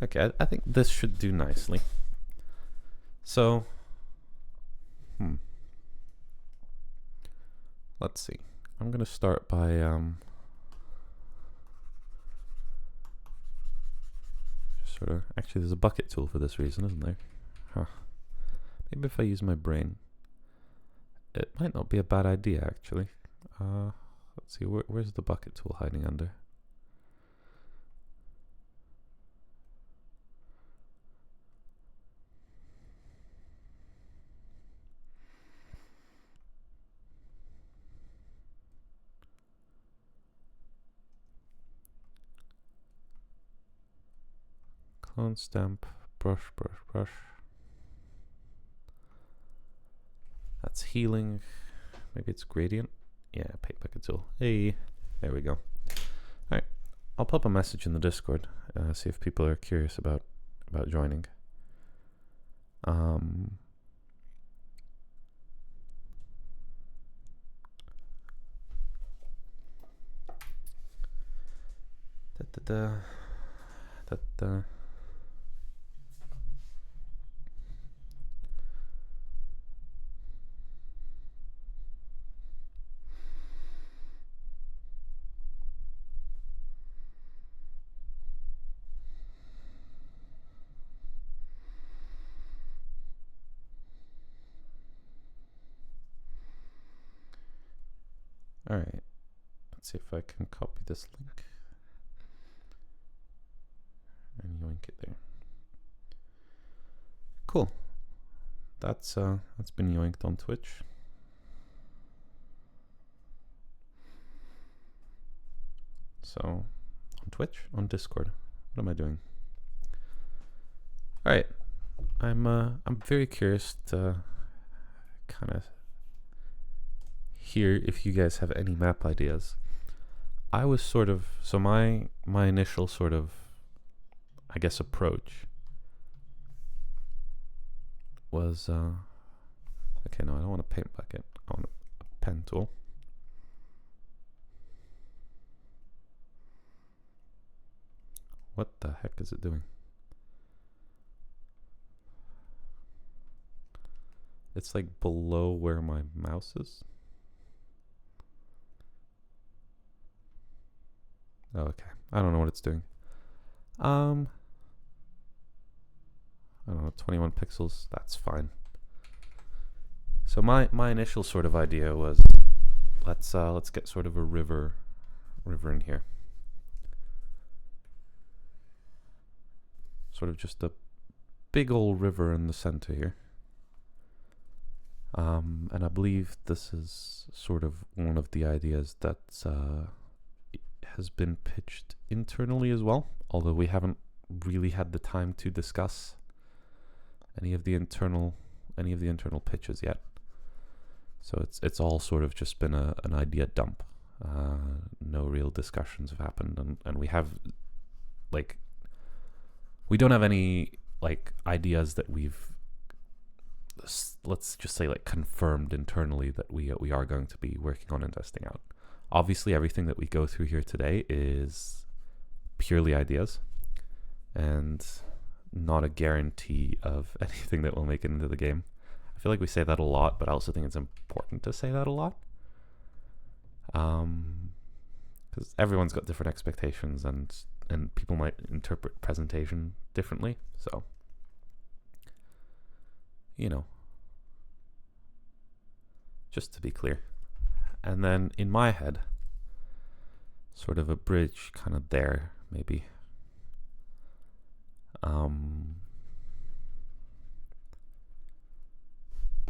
Okay, I think this should do nicely. So, let's see. I'm gonna start by just sort of. Actually, there's a bucket tool for this reason, isn't there? Huh. Maybe if I use my brain, it might not be a bad idea actually. Let's see. Where's the bucket tool hiding under? Clone stamp, brush. That's healing. Maybe it's gradient. Yeah, paint bucket tool. Hey, there we go. All right, I'll pop a message in the Discord. See if people are curious about joining. All right, let's see if I can copy this link and yoink it there. Cool. That's been yoinked on Twitch. So on Twitch, on Discord. What am I doing? All right, I'm very curious to kind of hear if you guys have any map ideas. I was sort of, so my initial sort of, I guess, approach was okay, no, I don't want a paint bucket. I want a pen tool. What the heck is it doing? It's like below where my mouse is. Oh, okay. I don't know what it's doing. I don't know, 21 pixels, that's fine. So my initial sort of idea was let's get sort of a river in here. Sort of just a big old river in the center here. And I believe this is sort of one of the ideas that has been pitched internally as well, although we haven't really had the time to discuss any of the internal pitches yet. So it's all sort of just been an idea dump. No real discussions have happened, and we have like, we don't have any like ideas that we've, let's just say, like confirmed internally that we are going to be working on and testing out. Obviously, everything that we go through here today is purely ideas and not a guarantee of anything that will make it into the game. I feel like we say that a lot, but I also think it's important to say that a lot. Because everyone's got different expectations, and people might interpret presentation differently. So, you know, just to be clear. And then in my head, sort of a bridge kind of there, maybe.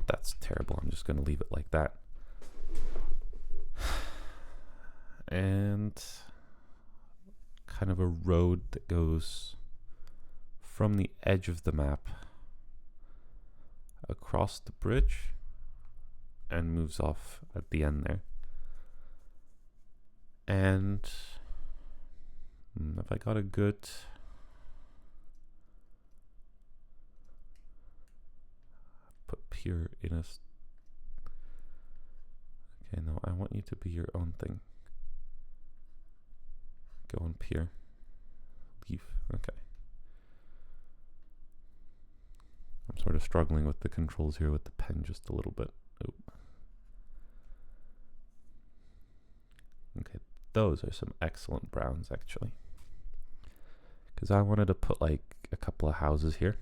That's terrible. I'm just going to leave it like that. And kind of a road that goes from the edge of the map across the bridge and moves off at the end there. And if I got a good put pure in a okay, no, I want you to be your own thing. Go on pure. Leaf. Okay. I'm sort of struggling with the controls here with the pen just a little bit. Oh. Okay, those are some excellent browns actually. Because I wanted to put like a couple of houses here.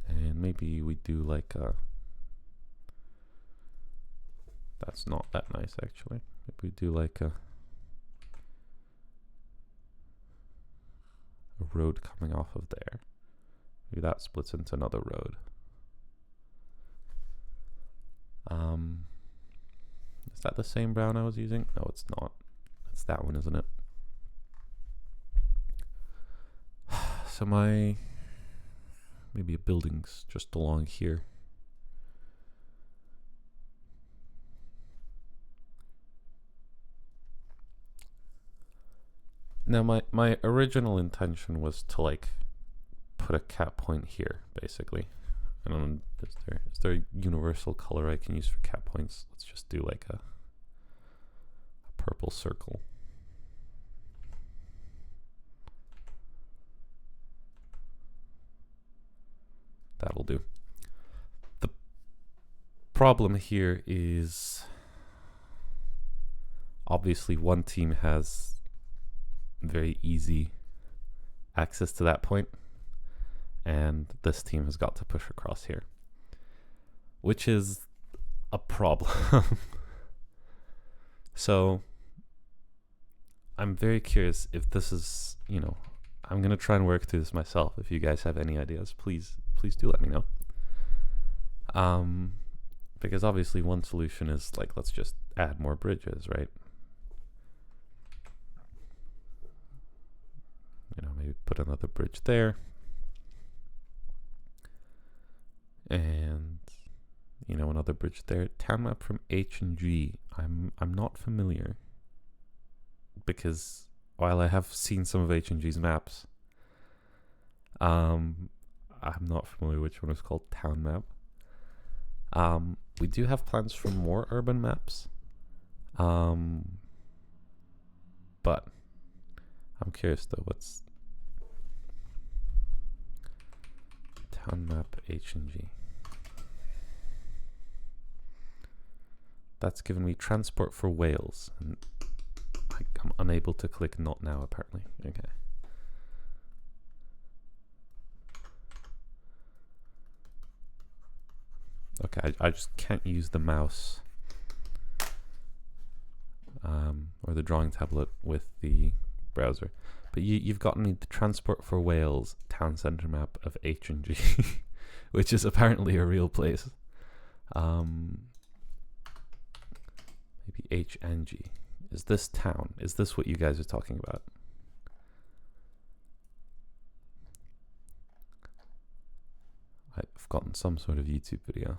And maybe we do like a... That's not that nice actually. Maybe we do like a road coming off of there. Maybe that splits into another road. Is that the same brown I was using? No, it's not. It's that one, isn't it? So my maybe a building's just along here. Now my original intention was to like put a cap point here, basically. I don't know, is there a universal color I can use for cap points? Let's just do like a purple circle. That'll do. The problem here is obviously one team has very easy access to that point, and this team has got to push across here, which is a problem. So I'm very curious if this is, you know, I'm gonna try and work through this myself. If you guys have any ideas, please do let me know. Because obviously one solution is like, let's just add more bridges, right? You know, maybe put another bridge there. And, you know, another bridge there. Town map from H and G. I'm not familiar. Because while I have seen some of H and G's maps, I'm not familiar which one is called town map. We do have plans for more urban maps. But I'm curious though, what's town map H and G? That's given me transport for Wales, and I'm unable to click not now apparently. Okay. Okay, I just can't use the mouse or the drawing tablet with the browser. But you've gotten me the transport for Wales town center map of H and G, which is apparently a real place. Maybe H and G. Is this town? Is this what you guys are talking about? I've gotten some sort of YouTube video.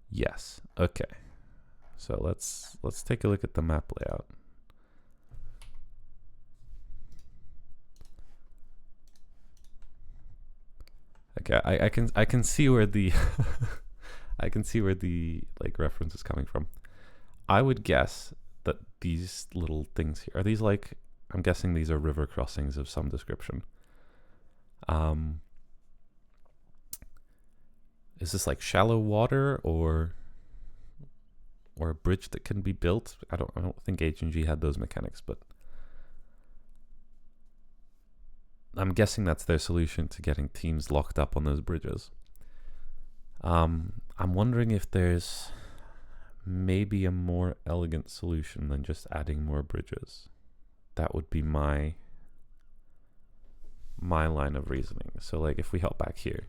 Yes. Okay. So let's take a look at the map layout. Okay, I can see where the I can see where the like reference is coming from. I would guess that these little things here are these like, I'm guessing these are river crossings of some description. Is this like shallow water or a bridge that can be built? I don't think H&G had those mechanics, but I'm guessing that's their solution to getting teams locked up on those bridges. I'm wondering if there's maybe a more elegant solution than just adding more bridges. That would be my line of reasoning. So like if we hop back here,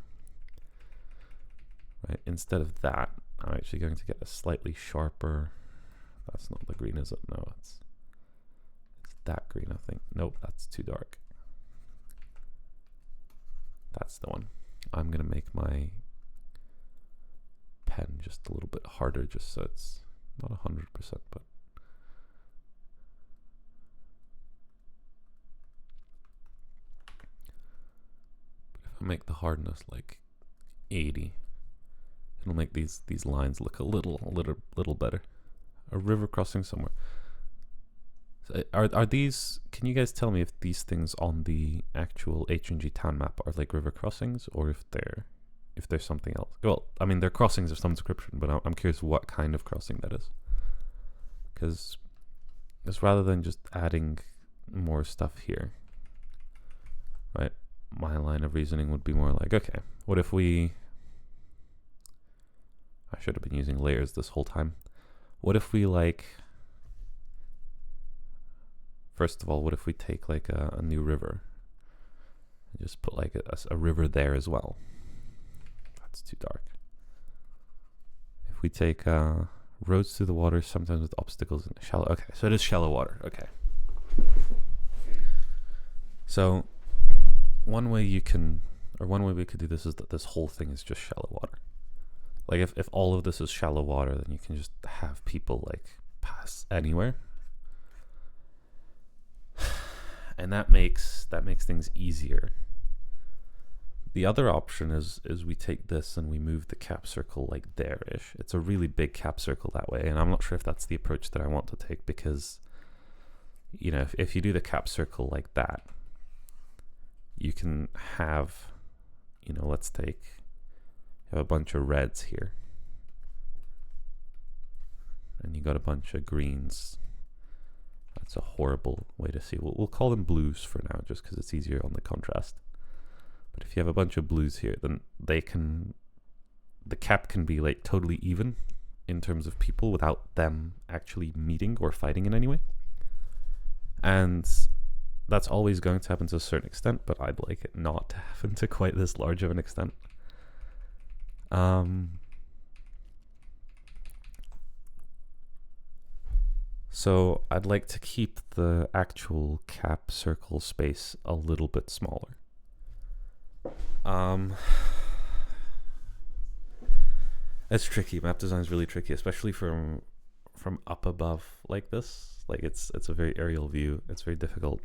right, instead of that, I'm actually going to get a slightly sharper, that's not the green, is it? No, it's that green, I think. Nope, that's too dark. That's the one. I'm gonna make my pen just a little bit harder, just so it's not 100%, but if I make the hardness like 80, it'll make these lines look a little better. A river crossing somewhere. So are these? Can you guys tell me if these things on the actual HNG town map are like river crossings, or if they're something else? Well, I mean, they're crossings of some description, but I'm curious what kind of crossing that is. Because it's rather than just adding more stuff here, right? My line of reasoning would be more like, okay, what if we... I should have been using layers this whole time. What if we like... First of all, what if we take like a new river and just put like a river there as well? That's too dark. If we take roads through the water, sometimes with obstacles and shallow... Okay, so it is shallow water. Okay. So one way we could do this is that this whole thing is just shallow water. Like if all of this is shallow water, then you can just have people like pass anywhere. And that makes things easier. The other option is we take this and we move the cap circle like there-ish. It's a really big cap circle that way, and I'm not sure if that's the approach that I want to take, because, you know, if you do the cap circle like that, you can have, you know, let's take, you have a bunch of reds here, and you got a bunch of greens. That's a horrible way to see. We'll call them blues for now, just because it's easier on the contrast. But if you have a bunch of blues here, then the cap can be like totally even in terms of people without them actually meeting or fighting in any way. And that's always going to happen to a certain extent, but I'd like it not to happen to quite this large of an extent. So I'd like to keep the actual cap circle space a little bit smaller. It's tricky. Map design is really tricky, especially from up above like this. Like it's a very aerial view. It's very difficult.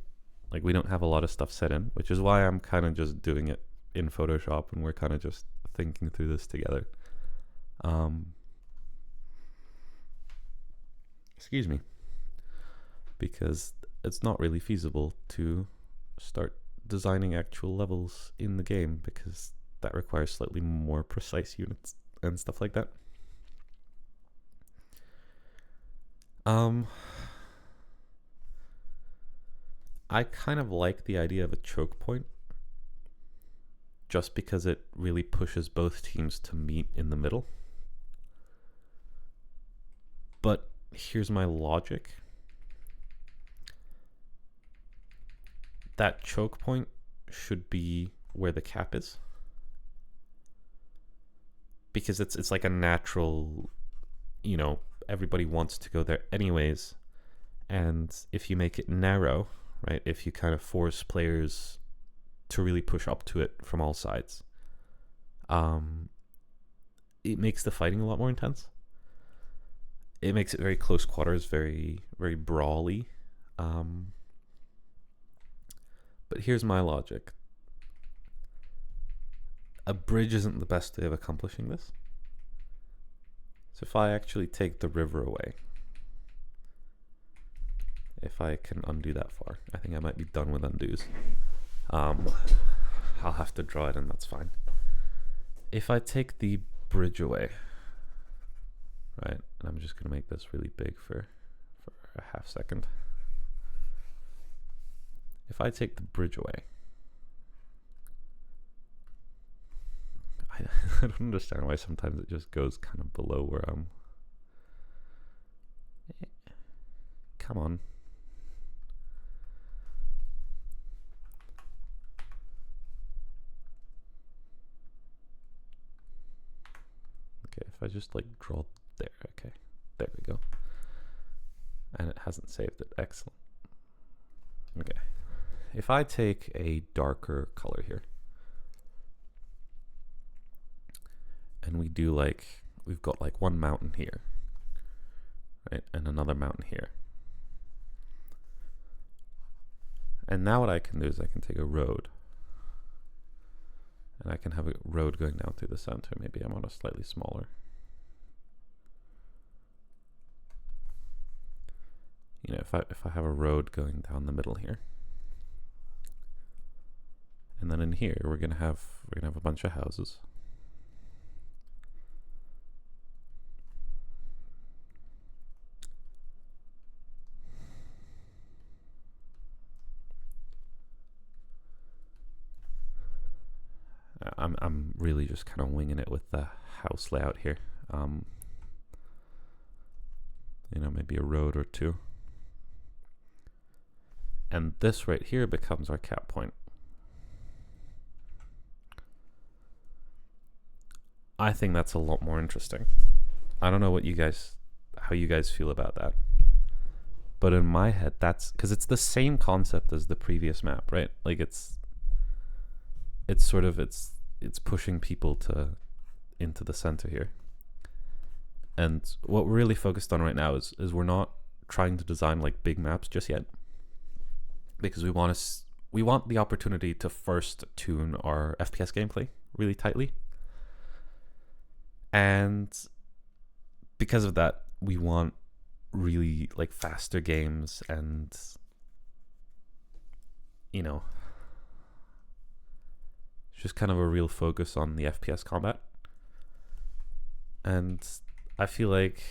Like we don't have a lot of stuff set in, which is why I'm kind of just doing it in Photoshop, and we're kind of just thinking through this together. Excuse me. Because it's not really feasible to start designing actual levels in the game, because that requires slightly more precise units and stuff like that. I kind of like the idea of a choke point, just because it really pushes both teams to meet in the middle. But here's my logic. That choke point should be where the cap is, because it's like a natural, you know, everybody wants to go there anyways. And if you make it narrow, right, if you kind of force players to really push up to it from all sides, it makes the fighting a lot more intense. It makes it very close quarters, very, very brawly. But here's my logic. A bridge isn't the best way of accomplishing this. So if I actually take the river away, if I can undo that far, I think I might be done with undos. I'll have to draw it, and that's fine. If I take the bridge away, right, and I'm just going to make this really big for a half second. If I take the bridge away, I don't understand why sometimes it just goes kind of below where I'm... Come on. Okay, if I just like draw there, okay, there we go. And it hasn't saved it, excellent. Okay. If I take a darker color here, and we do like we've got like one mountain here, right, and another mountain here. And now what I can do is I can take a road, and I can have a road going down through the center. Maybe I want a slightly smaller. You know, if I have a road going down the middle here, and then in here we're gonna have a bunch of houses. I'm really just kind of winging it with the house layout here. You know, maybe a road or two. And this right here becomes our cap point. I think that's a lot more interesting. I don't know how you guys feel about that. But in my head, that's because it's the same concept as the previous map, right? Like it's pushing people into the center here. And what we're really focused on right now is we're not trying to design like big maps just yet, because we want the opportunity to first tune our FPS gameplay really tightly. And because of that, we want really like faster games and, you know, just kind of a real focus on the FPS combat. And I feel like,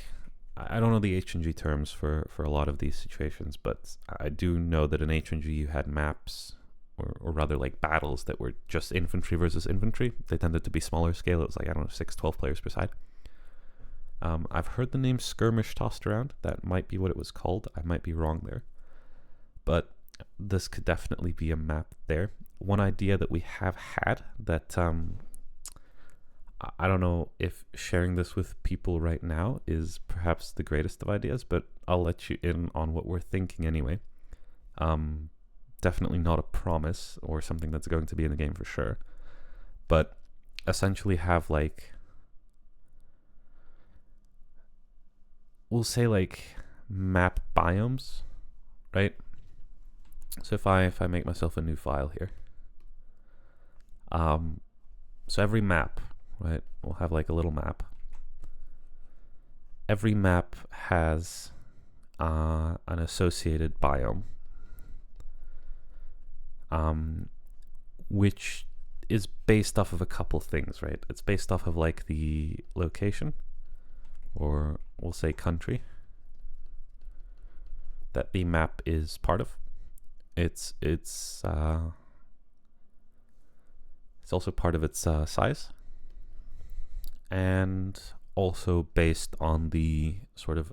I don't know the HNG terms for a lot of these situations, but I do know that in HNG you had maps, or rather like battles that were just infantry versus infantry. They tended to be smaller scale. It was like, I don't know, 6, 12 players per side. I've heard the name skirmish tossed around. That might be what it was called. I might be wrong there. But this could definitely be a map there. One idea that we have had that I don't know if sharing this with people right now is perhaps the greatest of ideas, but I'll let you in on what we're thinking anyway. Definitely not a promise or something that's going to be in the game for sure, but essentially have like, we'll say like map biomes, right? So if I make myself a new file here, so every map, right, we'll have like a little map. Every map has an associated biome, which is based off of a couple things, right? It's based off of like the location, or we'll say country, that the map is part of. It's also part of its size, and also based on the sort of,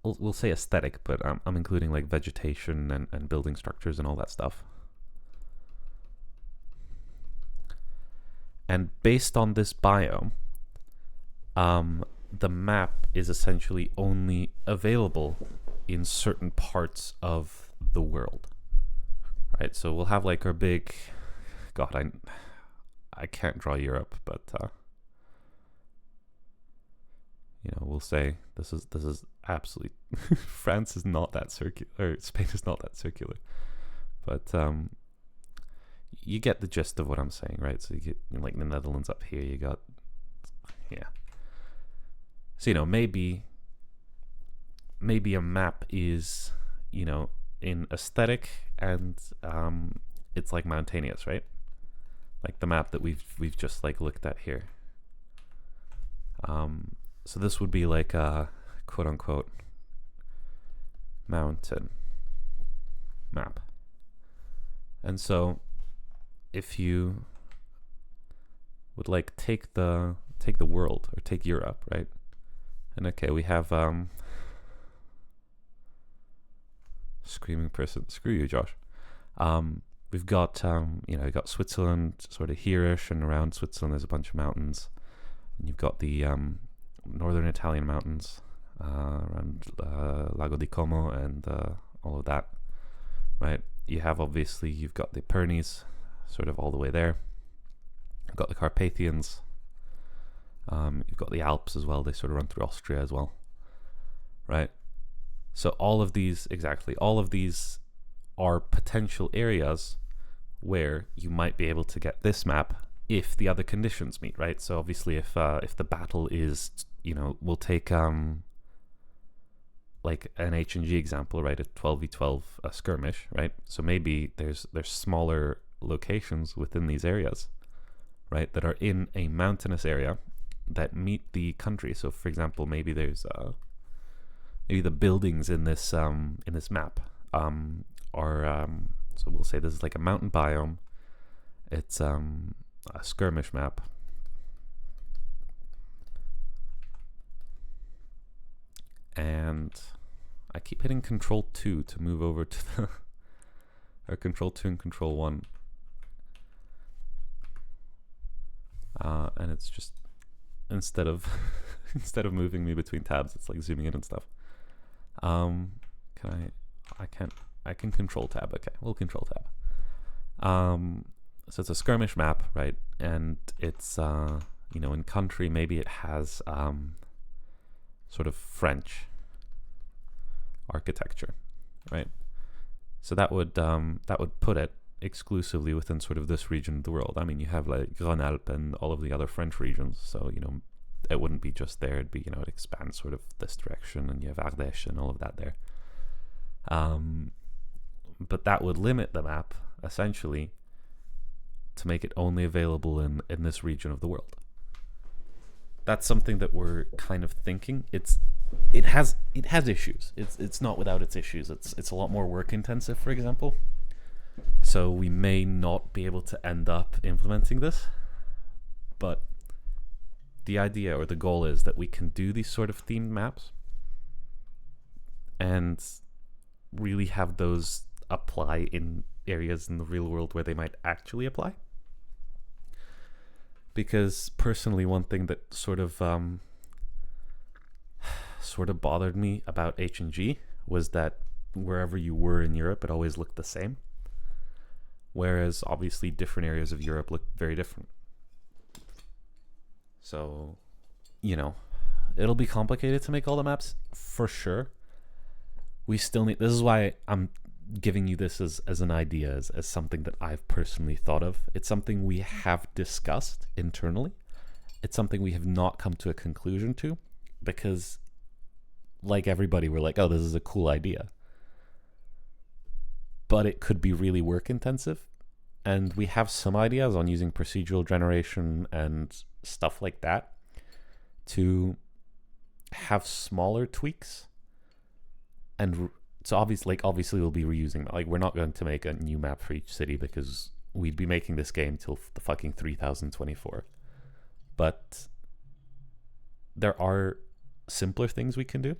we'll say aesthetic, but I'm including like vegetation and building structures and all that stuff. And based on this biome, the map is essentially only available in certain parts of the world, right? So we'll have like our big, God, I can't draw Europe, but you know, we'll say this is absolutely France is not that circular, or Spain is not that circular, but you get the gist of what I'm saying, right? So you get like the Netherlands up here, you got, yeah. So, you know, maybe a map is, you know, in aesthetic and it's like mountainous, right? Like the map that we've just like looked at here. So this would be like a quote unquote mountain map. And so if you would like take the world, or take Europe, right? And okay, we have screaming person, screw you, Josh. We've got you know, you got Switzerland sort of here-ish, and around Switzerland there's a bunch of mountains, and you've got the northern Italian mountains around Lago di Como and all of that, right? You have, obviously, you've got the Pyrenees sort of all the way there. You've got the Carpathians, You've got the Alps as well. They sort of run through Austria as well, right? So all of these are potential areas where you might be able to get this map if the other conditions meet, right? So obviously if the battle is, we'll take like an H&G example, right? A 12v12 skirmish, right? So maybe there's smaller locations within these areas, right, that are in a mountainous area that meet the country. So for example, maybe there's maybe the buildings in this map are so we'll say this is like a mountain biome. It's a skirmish map, and I keep hitting Control 2 to move over to the or Control 2 and Control 1, and it's just instead of moving me between tabs, it's like zooming in and stuff. I can Control Tab. Okay, we'll Control Tab. So it's a skirmish map, right? And it's in country, maybe it has sort of French architecture, right? So that would put it exclusively within sort of this region of the world. I mean, you have like Rhône-Alpes and all of the other French regions, so it wouldn't be just there. It'd be it expands sort of this direction, and you have Ardèche and all of that there. But that would limit the map essentially to make it only available in this region of the world. That's something that we're kind of thinking. It has issues. It's not without its issues. It's a lot more work intensive, for example. So we may not be able to end up implementing this, but the idea or the goal is that we can do these sort of themed maps and really have those apply in areas in the real world where they might actually apply. Because personally, one thing that sort of bothered me about H&G was that wherever you were in Europe, it always looked the same. Whereas obviously different areas of Europe look very different. So, it'll be complicated to make all the maps for sure. We still need, this is why I'm giving you this as an idea, as something that I've personally thought of. It's something we have discussed internally. It's something we have not come to a conclusion to, because like everybody, we're like, oh, this is a cool idea. But it could be really work intensive. And we have some ideas on using procedural generation and stuff like that to have smaller tweaks. And so obviously we'll be reusing that. Like, we're not going to make a new map for each city because we'd be making this game till the fucking 3024. But there are simpler things we can do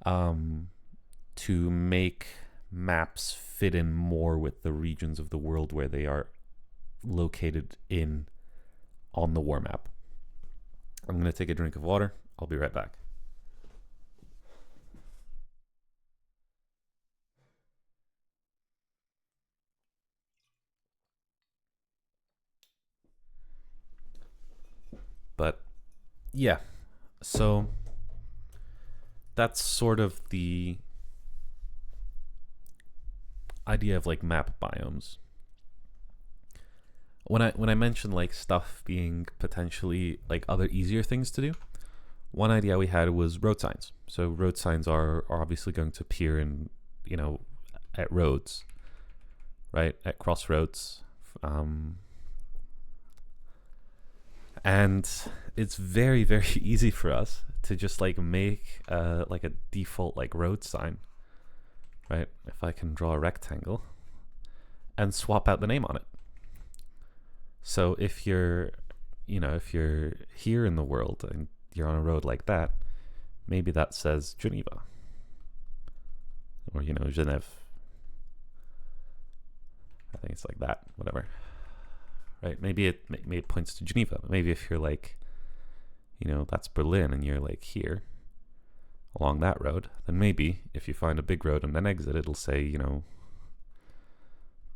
to make maps fit in more with the regions of the world where they are located on the war map. I'm going to take a drink of water. I'll be right back. But yeah, so that's sort of the idea of like map biomes. When I mentioned like stuff being potentially like other easier things to do, one idea we had was road signs. So road signs are obviously going to appear in, at roads, right? At crossroads. And it's very, very easy for us to just like make like a default like road sign, right? If I can draw a rectangle and swap out the name on it. So if you're here in the world and you're on a road like that, maybe that says Geneva or, Genève. I think it's like that, whatever. Right? Maybe it points to Geneva. Maybe if you're like, that's Berlin and you're like here along that road, then maybe if you find a big road and then exit, it'll say,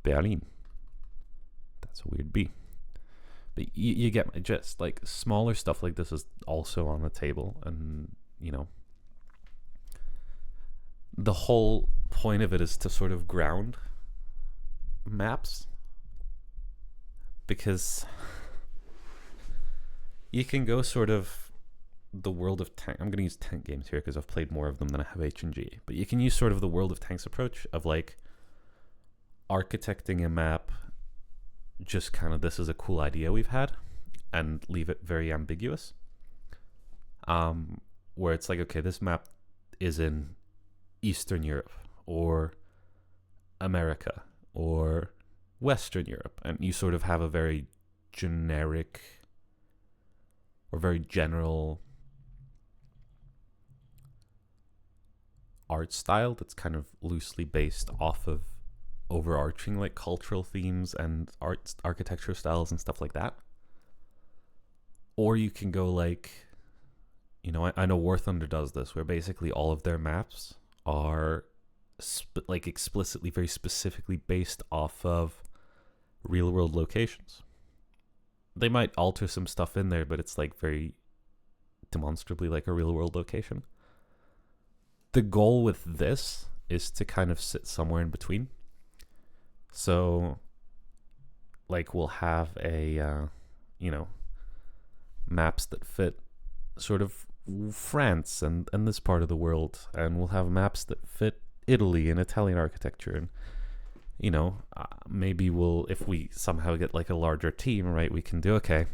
Berlin. That's a weird B. But you get my gist. Like, smaller stuff like this is also on the table, and the whole point of it is to sort of ground maps, because you can go sort of the world of tank. I'm going to use tank games here because I've played more of them than I have H&G. But you can use sort of the world of tanks approach of like architecting a map, just kind of, this is a cool idea we've had, and leave it very ambiguous. Where it's like, okay, this map is in Eastern Europe or America or Western Europe, and you sort of have a very generic or very general art style that's kind of loosely based off of overarching like cultural themes and architecture styles and stuff like that. Or you can go like, I know War Thunder does this, where basically all of their maps are like explicitly, very specifically based off of real world locations. They might alter some stuff in there, but it's like very demonstrably like a real world location. The goal with this is to kind of sit somewhere in between. So like we'll have a maps that fit sort of France and this part of the world, and we'll have maps that fit Italy and Italian architecture, and maybe if we somehow get like a larger team, right, we can do, okay,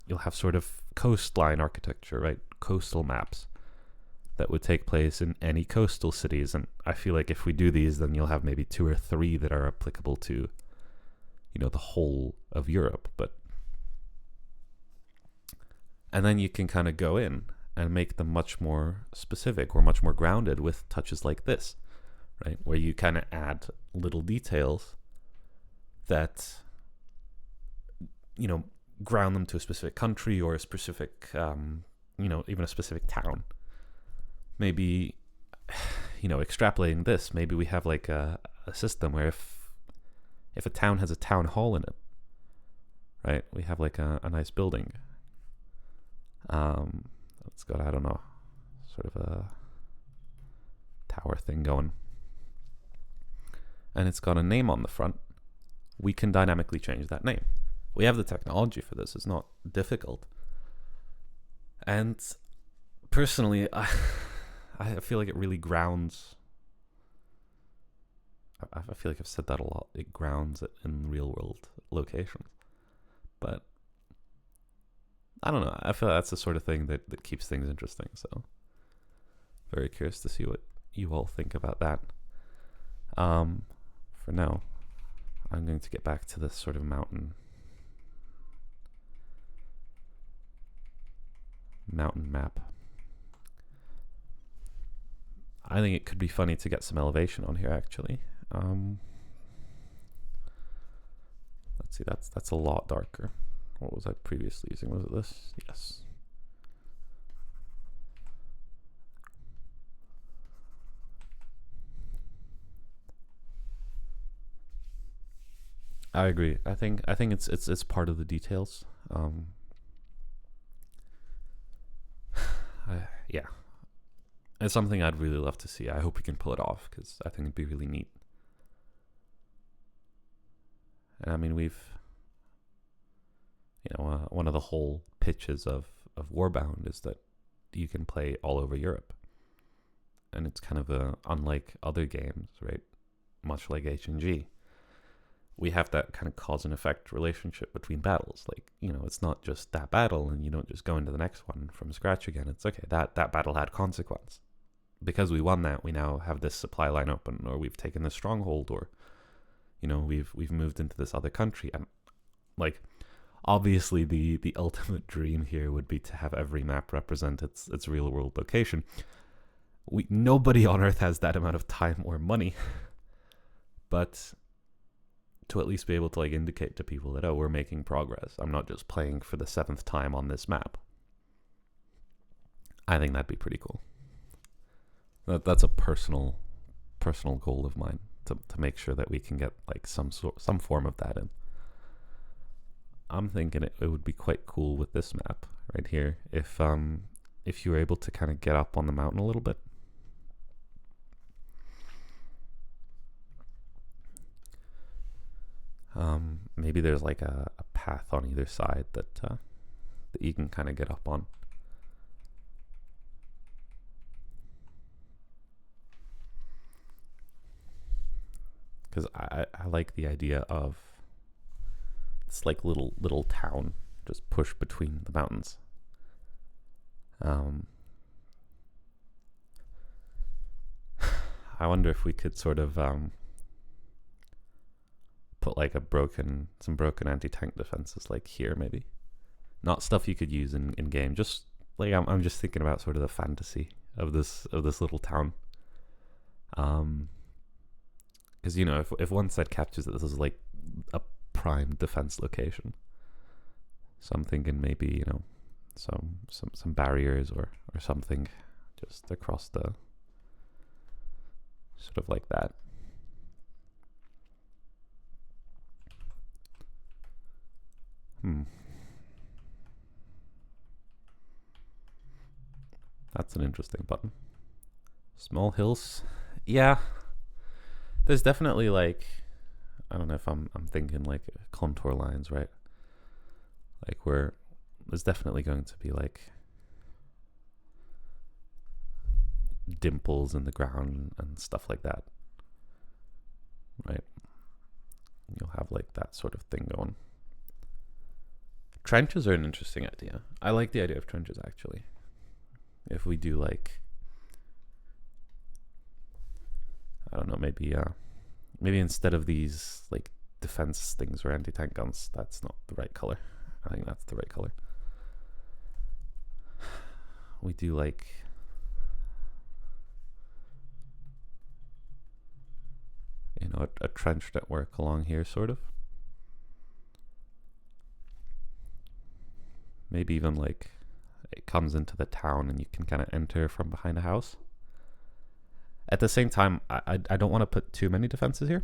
you'll have sort of coastline architecture, right, coastal maps that would take place in any coastal cities. And I feel like if we do these, then you'll have maybe 2 or 3 that are applicable to the whole of Europe. And then you can kind of go in and make them much more specific or much more grounded with touches like this, right? Where you kind of add little details that, ground them to a specific country or a specific, even a specific town. Maybe, extrapolating this, maybe we have like a system where if a town has a town hall in it, right? We have like a nice building. It's got, I don't know, sort of a tower thing going, and it's got a name on the front. We can dynamically change that name. We have the technology for this. It's not difficult. And personally, I feel like it really grounds. I feel like I've said that a lot. It grounds it in real world locations. But I don't know. I feel that's the sort of thing that keeps things interesting. So very curious to see what you all think about that. For now, I'm going to get back to this sort of mountain map. I think it could be funny to get some elevation on here, actually. Let's see, that's a lot darker. What was I previously using? Was it this? Yes. I agree. I think it's part of the details. Yeah. It's something I'd really love to see. I hope we can pull it off, because I think it'd be really neat. And I mean, one of the whole pitches of Warbound is that you can play all over Europe. And it's kind of unlike other games, right? Much like H&G. We have that kind of cause and effect relationship between battles. Like, it's not just that battle and you don't just go into the next one from scratch again. It's okay, that battle had consequence. Because we won that, we now have this supply line open, or we've taken this stronghold, or we've moved into this other country. And like, obviously the ultimate dream here would be to have every map represent its real world location. Nobody on Earth has that amount of time or money. But to at least be able to like indicate to people that, oh, we're making progress. I'm not just playing for the 7th time on this map. I think that'd be pretty cool. That's a personal goal of mine, to make sure that we can get like some form of that in. I'm thinking it would be quite cool with this map right here if you were able to kind of get up on the mountain a little bit. Maybe there's like a path on either side that you can kind of get up on. Because I like the idea of this like little town just pushed between the mountains. I wonder if we could sort of put like some broken anti-tank defenses like here, maybe. Not stuff you could use in game. Just like I'm just thinking about sort of the fantasy of this little town. Because you know, if one side captures it, this is like a prime defense location. So I'm thinking maybe, you know, some barriers or something just across the sort of like that. That's an interesting button. Small hills. Yeah. There's definitely like, I don't know if I'm thinking like contour lines, right? Like where there's definitely going to be like dimples in the ground and stuff like that, right? You'll have like that sort of thing going. Trenches are an interesting idea. I like the idea of trenches actually. If we do like, I don't know, maybe instead of these like defense things or anti-tank guns, that's not the right color. I think that's the right color. We do like a trench network along here, sort of. Maybe even like it comes into the town and you can kind of enter from behind a house. At the same time, I don't want to put too many defenses here,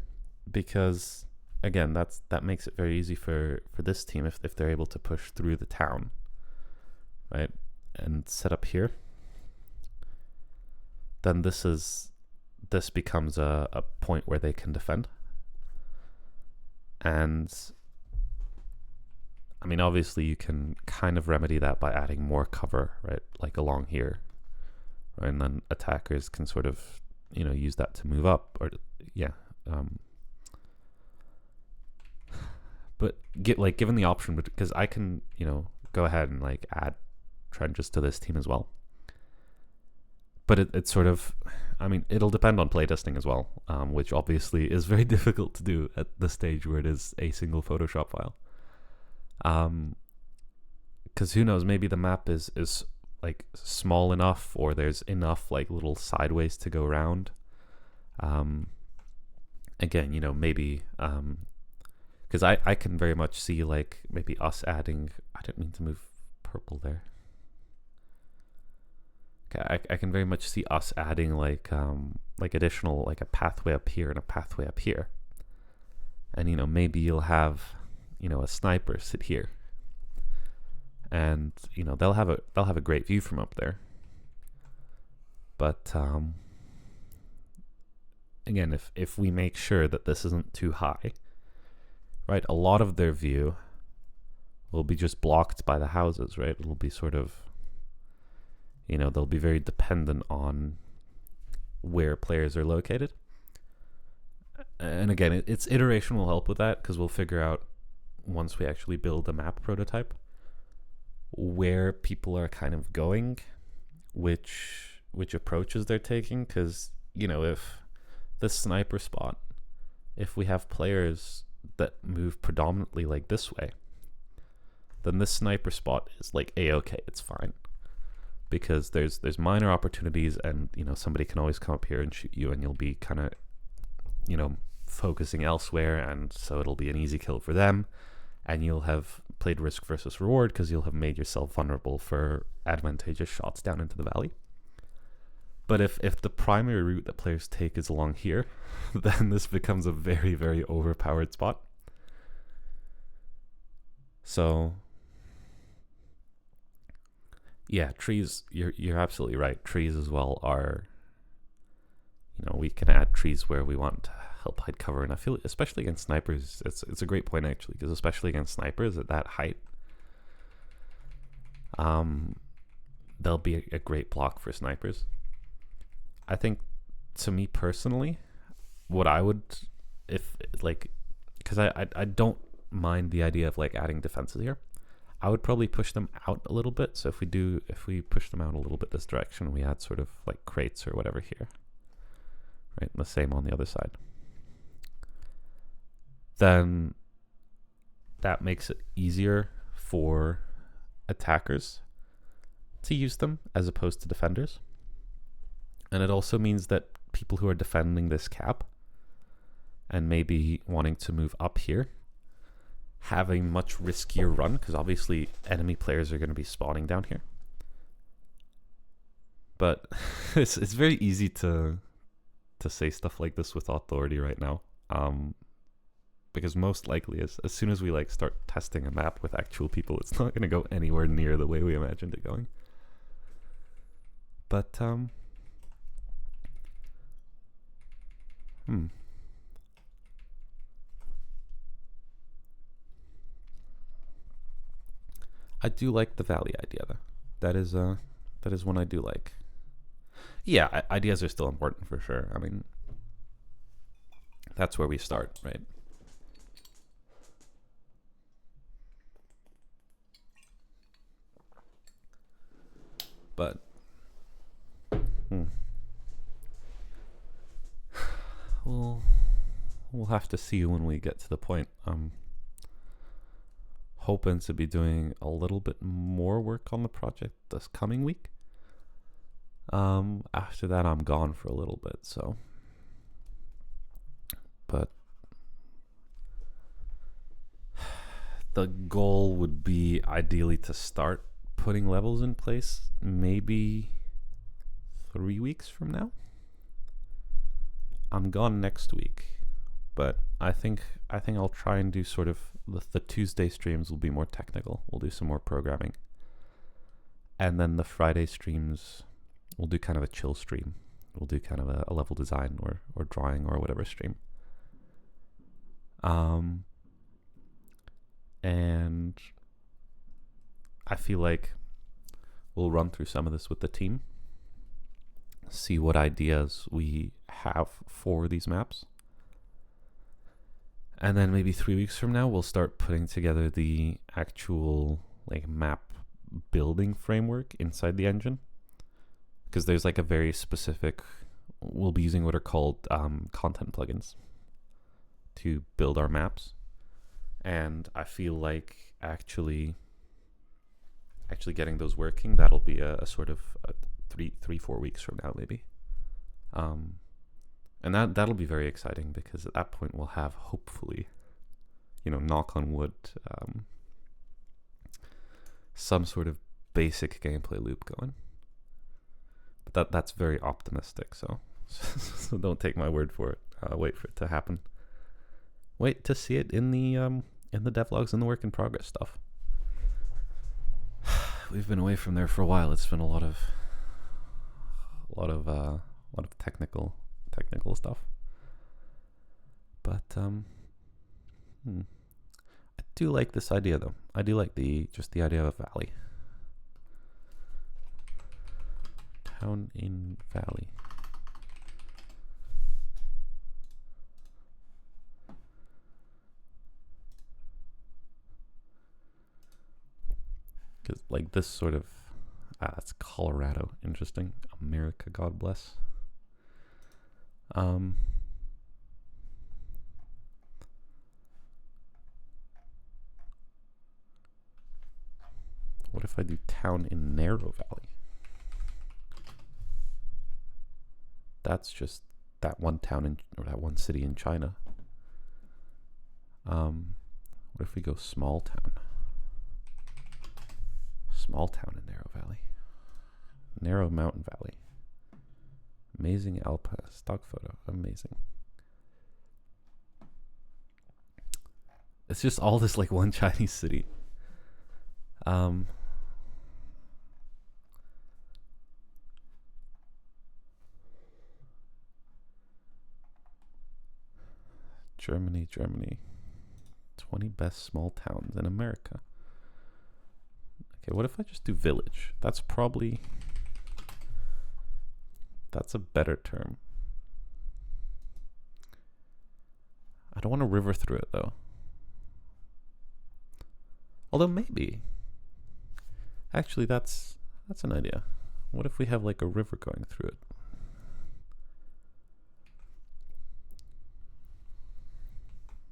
because again, that makes it very easy for this team if they're able to push through the town, right, and set up here. Then this becomes a point where they can defend. And I mean, obviously you can kind of remedy that by adding more cover, right, like along here, right? And then attackers can sort of, you know, use that to move up, or yeah. But given the option, because I can, you know, go ahead and like add trenches to this team as well. But it's sort of, I mean, it'll depend on playtesting as well, which obviously is very difficult to do at the stage where it is a single Photoshop file. Because who knows, maybe the map is like small enough, or there's enough like little sideways to go around. Again, you know, maybe because I can very much see like maybe us adding, I didn't mean to move purple there. Okay, I can very much see us adding like additional, like a pathway up here and a pathway up here. And you know, maybe you'll have, you know, a sniper sit here. And you know, they'll have a great view from up there. But again, if we make sure that this isn't too high, right, a lot of their view will be just blocked by the houses, right? It'll be sort of, you know, they'll be very dependent on where players are located. And again, it's iteration will help with that, because we'll figure out, once we actually build a map prototype, where people are kind of going, which approaches they're taking. Because, you know, if this sniper spot, if we have players that move predominantly like this way, then this sniper spot is like a-okay, it's fine, because there's minor opportunities, and you know, somebody can always come up here and shoot you, and you'll be kind of, you know, focusing elsewhere, and so it'll be an easy kill for them, and you'll have played risk versus reward, because you'll have made yourself vulnerable for advantageous shots down into the valley. But if the primary route that players take is along here, then this becomes a very, very overpowered spot. So yeah, trees. You're absolutely right. Trees as well are, we can add trees where we want to help hide cover, and I feel especially against snipers, it's a great point actually, because especially against snipers at that height, they'll be a great block for snipers. I think, to me personally, what I would, if like, because I don't mind the idea of like adding defenses here. I would probably push them out a little bit. So if we push them out a little bit this direction, we add sort of like crates or whatever here, right? And the same on the other side. Then that makes it easier for attackers to use them as opposed to defenders. And it also means that people who are defending this cap and maybe wanting to move up here have a much riskier run, because obviously enemy players are going to be spawning down here. But it's very easy to say stuff like this with authority right now, because most likely as soon as we like start testing a map with actual people, it's not going to go anywhere near the way we imagined it going. But I do like the valley idea though. That is one I do like. Yeah, ideas are still important for sure. I mean, that's where we start, right? But we'll have to see when we get to the point. Hoping to be doing a little bit more work on the project this coming week. After that, I'm gone for a little bit, so. But the goal would be ideally to start putting levels in place maybe 3 weeks from now. I'm gone next week, but I think I'll try and do sort of the Tuesday streams will be more technical. We'll do some more programming, and then the Friday streams we'll do kind of a chill stream. We'll do kind of a level design or drawing or whatever stream. And I feel like we'll run through some of this with the team, see what ideas we have for these maps. And then maybe 3 weeks from now, we'll start putting together the actual like map building framework inside the engine. Because there's like a very specific, we'll be using what are called content plugins to build our maps. And I feel like actually getting those working, that'll be a sort of 3-4 weeks from now, maybe. And that'll be very exciting, because at that point we'll have, hopefully, knock on wood, some sort of basic gameplay loop going. But that's very optimistic, so don't take my word for it. Wait for it to happen. Wait to see it in the devlogs and the work in progress stuff. We've been away from there for a while. It's been a lot of technical stuff. But I do like this idea though. I do like the idea of a valley. Town in valley. Because like this sort of, that's Colorado. Interesting. America, God bless. What if I do town in Narrow Valley? That's just that one town or that one city in China. What if we go small town? Small town in Narrow Valley. Narrow Mountain Valley. Amazing Alpa stock photo. Amazing. It's just all this like one Chinese city. Um, Germany. 20 best small towns in America. Okay, what if I just do village? That's a better term. I don't want a river through it though. Although maybe. Actually, that's an idea. What if we have like a river going through it?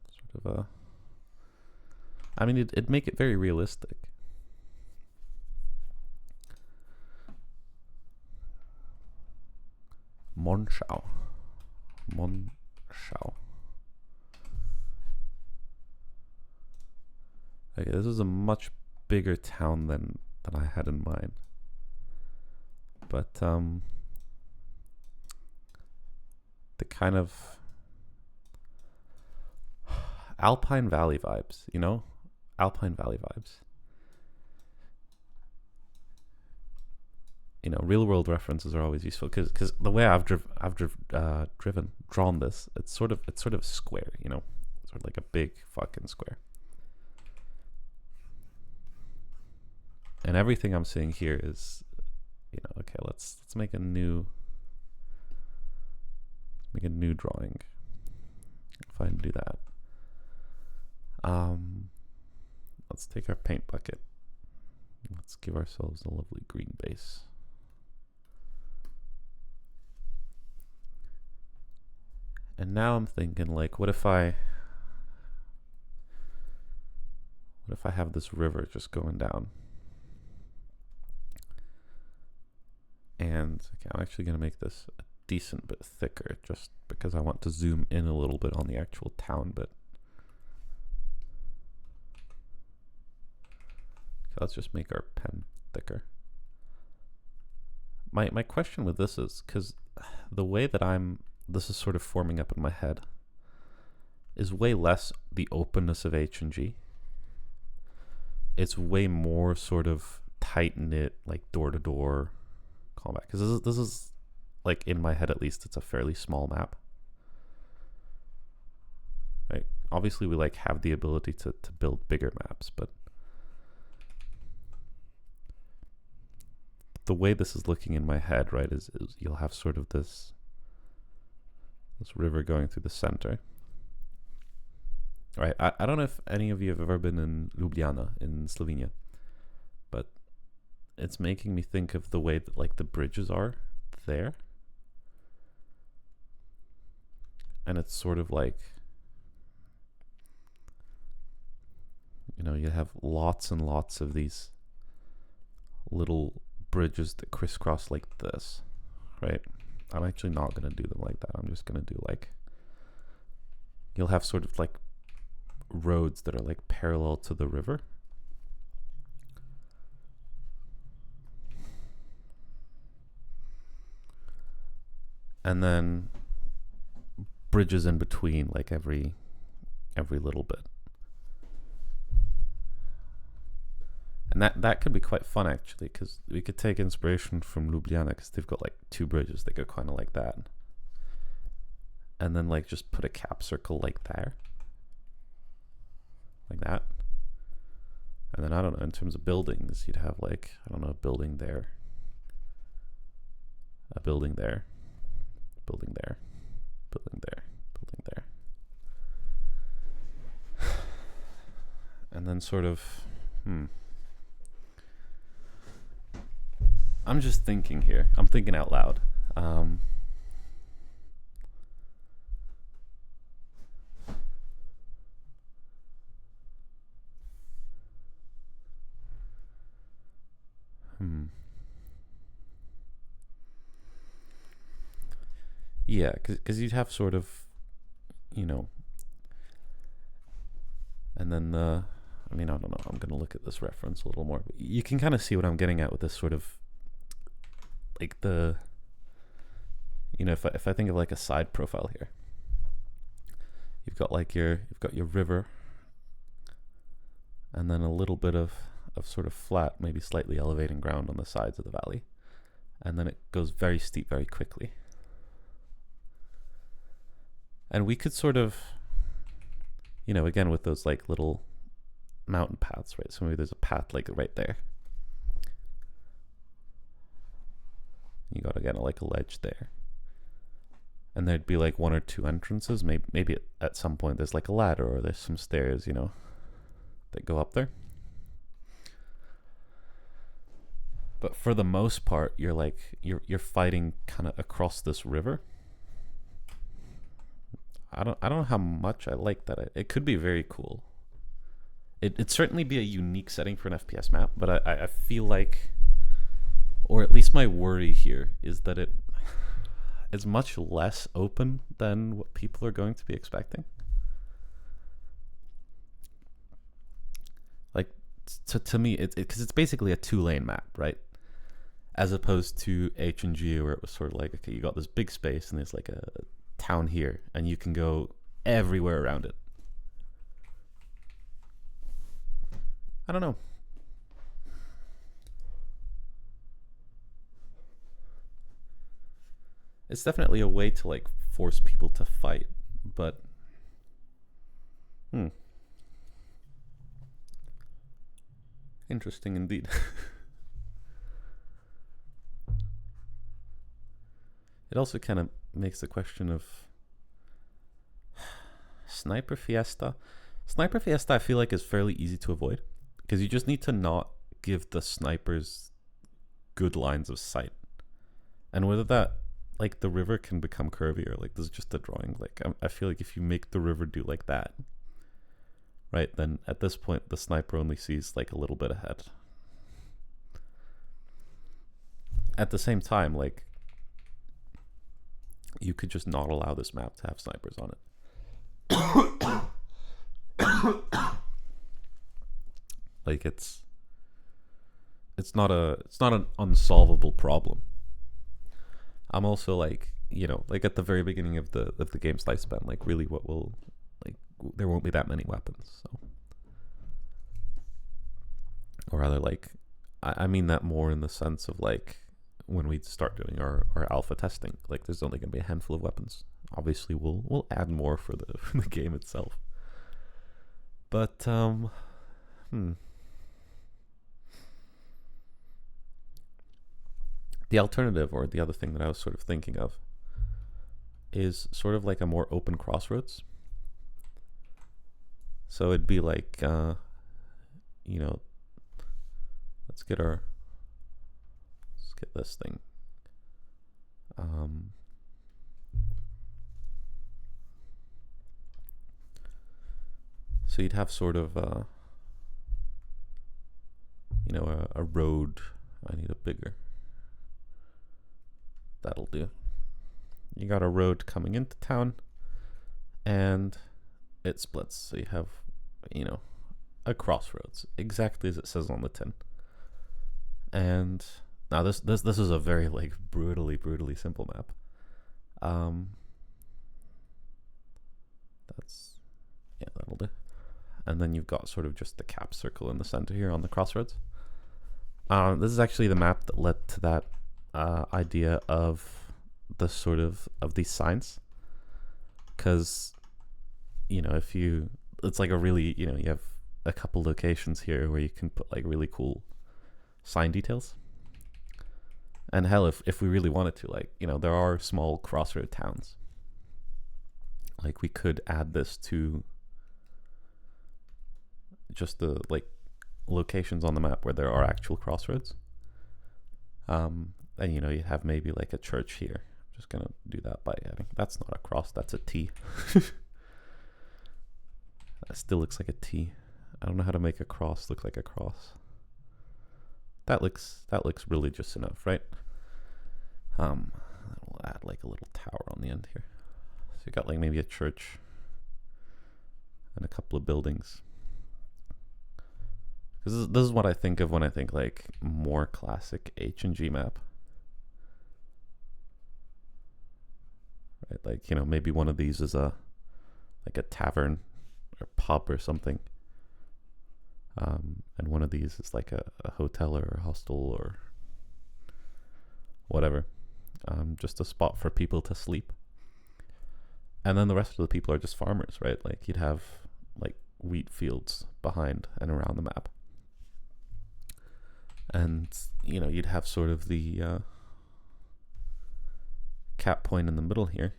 Sort of a... I mean, it'd make it very realistic. Monschau. Okay, this is a much bigger town than I had in mind. But the kind of Alpine Valley vibes, you know? Alpine Valley vibes. You know, real world references are always useful because the way I've drawn this, it's sort of square, you know, sort of like a big fucking square. And everything I'm seeing here is, you know, okay, let's make a new drawing. If I can do that. Let's take our paint bucket. Let's give ourselves a lovely green base. And now I'm thinking, like, what if I have this river just going down? And okay, I'm actually going to make this a decent bit thicker just because I want to zoom in a little bit on the actual town bit. Okay, let's just make our pen thicker. My question with this is, because the way that this is sort of forming up in my head is way less the openness of H&G. It's way more sort of tight-knit, like door-to-door combat. Because this is, like, in my head at least, it's a fairly small map. Right? Obviously, we, like, have the ability to build bigger maps, but the way this is looking in my head, right, is you'll have sort of this river going through the center. Right, I don't know if any of you have ever been in Ljubljana in Slovenia, but it's making me think of the way that, like, the bridges are there. And it's sort of like, you know, you have lots and lots of these little bridges that crisscross like this, right? I'm actually not going to do them like that. I'm just going to do, like, you'll have sort of like roads that are like parallel to the river. And then bridges in between, like every little bit. And that could be quite fun, actually, because we could take inspiration from Ljubljana, because they've got like two bridges that go kind of like that. And then, like, just put a cap circle like there. Like that. And then, I don't know, in terms of buildings, you'd have, like, I don't know, a building there. A building there. Building there. Building there. Building there. And then sort of, I'm just thinking here. I'm thinking out loud. Yeah, because you'd have sort of, you know, and then I mean, I don't know. I'm going to look at this reference a little more. But you can kind of see what I'm getting at with this sort of, like, the, you know, if I think of like a side profile here, you've got like you've got your river, and then a little bit of of sort of flat, maybe slightly elevating ground on the sides of the valley. And then it goes very steep very quickly. And we could sort of, you know, again with those like little mountain paths, right? So maybe there's a path like right there. You got again like a ledge there. And there'd be like one or two entrances. Maybe at some point there's like a ladder or there's some stairs, you know, that go up there. But for the most part, you're like you're fighting kind of across this river. I don't know how much I like that. It could be very cool. It'd certainly be a unique setting for an FPS map, but I feel like, or at least my worry here is that it is much less open than what people are going to be expecting. Like to me, because it's basically a 2-lane map, right? As opposed to H&G, where it was sort of like, okay, you got this big space and there's like a town here and you can go everywhere around it. I don't know. It's definitely a way to like force people to fight, but interesting indeed. It also kind of makes the question of Sniper Fiesta. Sniper Fiesta I feel like is fairly easy to avoid because you just need to not give the snipers good lines of sight. And whether that, like, the river can become curvy or like this is just a drawing, like I feel like if you make the river do like that, right, then at this point the sniper only sees like a little bit ahead. At the same time, like, you could just not allow this map to have snipers on it. Like it's not an unsolvable problem. I'm also like, you know, like at the very beginning of the game's lifespan, like really what will, like, there won't be that many weapons, so. Or rather, like, I mean that more in the sense of like when we start doing our alpha testing, like there's only going to be a handful of weapons. Obviously we'll add more for the game itself, but the alternative, or the other thing that I was sort of thinking of, is sort of like a more open crossroads. So it'd be like, you know, let's get this thing. So you'd have sort of, you know, a road. I need a bigger. That'll do. You got a road coming into town, and it splits. So you have, you know, a crossroads, exactly as it says on the tin. And now this is a very like brutally simple map. That'll do. And then you've got sort of just the cap circle in the center here on the crossroads. This is actually the map that led to that idea of the sort of these signs, because, you know, it's like a really, you know, you have a couple locations here where you can put like really cool sign details. And hell, if we really wanted to, like, you know, there are small crossroad towns. Like, we could add this to just the like locations on the map where there are actual crossroads. And, you know, you have maybe like a church here. I'm just gonna do that by adding, that's not a cross, that's a T. That still looks like a T. I don't know how to make a cross look like a cross. That looks religious enough, right? We'll add like a little tower on the end here. So you got like maybe a church and a couple of buildings. Because this is what I think of when I think like more classic H&G map. Right, like, you know, maybe one of these is like a tavern or pub or something. And one of these is like a hotel or a hostel or whatever, just a spot for people to sleep. And then the rest of the people are just farmers, right? Like you'd have like wheat fields behind and around the map. And, you know, you'd have sort of the cap point in the middle here.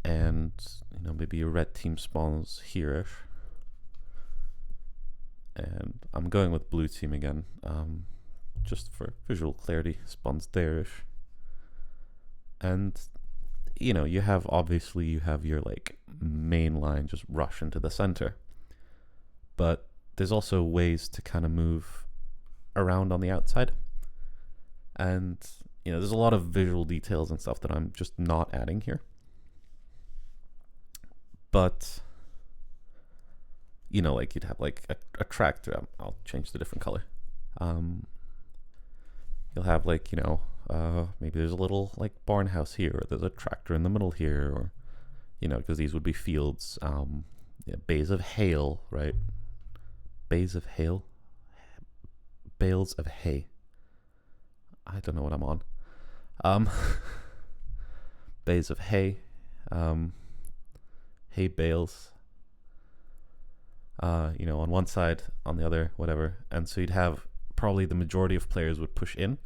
And, you know, maybe a red team spawns here-ish. And I'm going with blue team again, just for visual clarity, spawns there-ish. And, you know, you have your like main line just rush into the center. But there's also ways to kind of move around on the outside. And, you know, there's a lot of visual details and stuff that I'm just not adding here. But, you know, like you'd have like a tractor. I'll change the different color. You'll have like, you know, maybe there's a little like barn house here, or there's a tractor in the middle here, or, you know, because these would be fields, yeah, bays of hail, right? Bays of hail, bales of hay. I don't know what I'm on. Bays of hay, hay bales. You know, on one side, on the other, whatever. And so you'd have probably the majority of players would push in,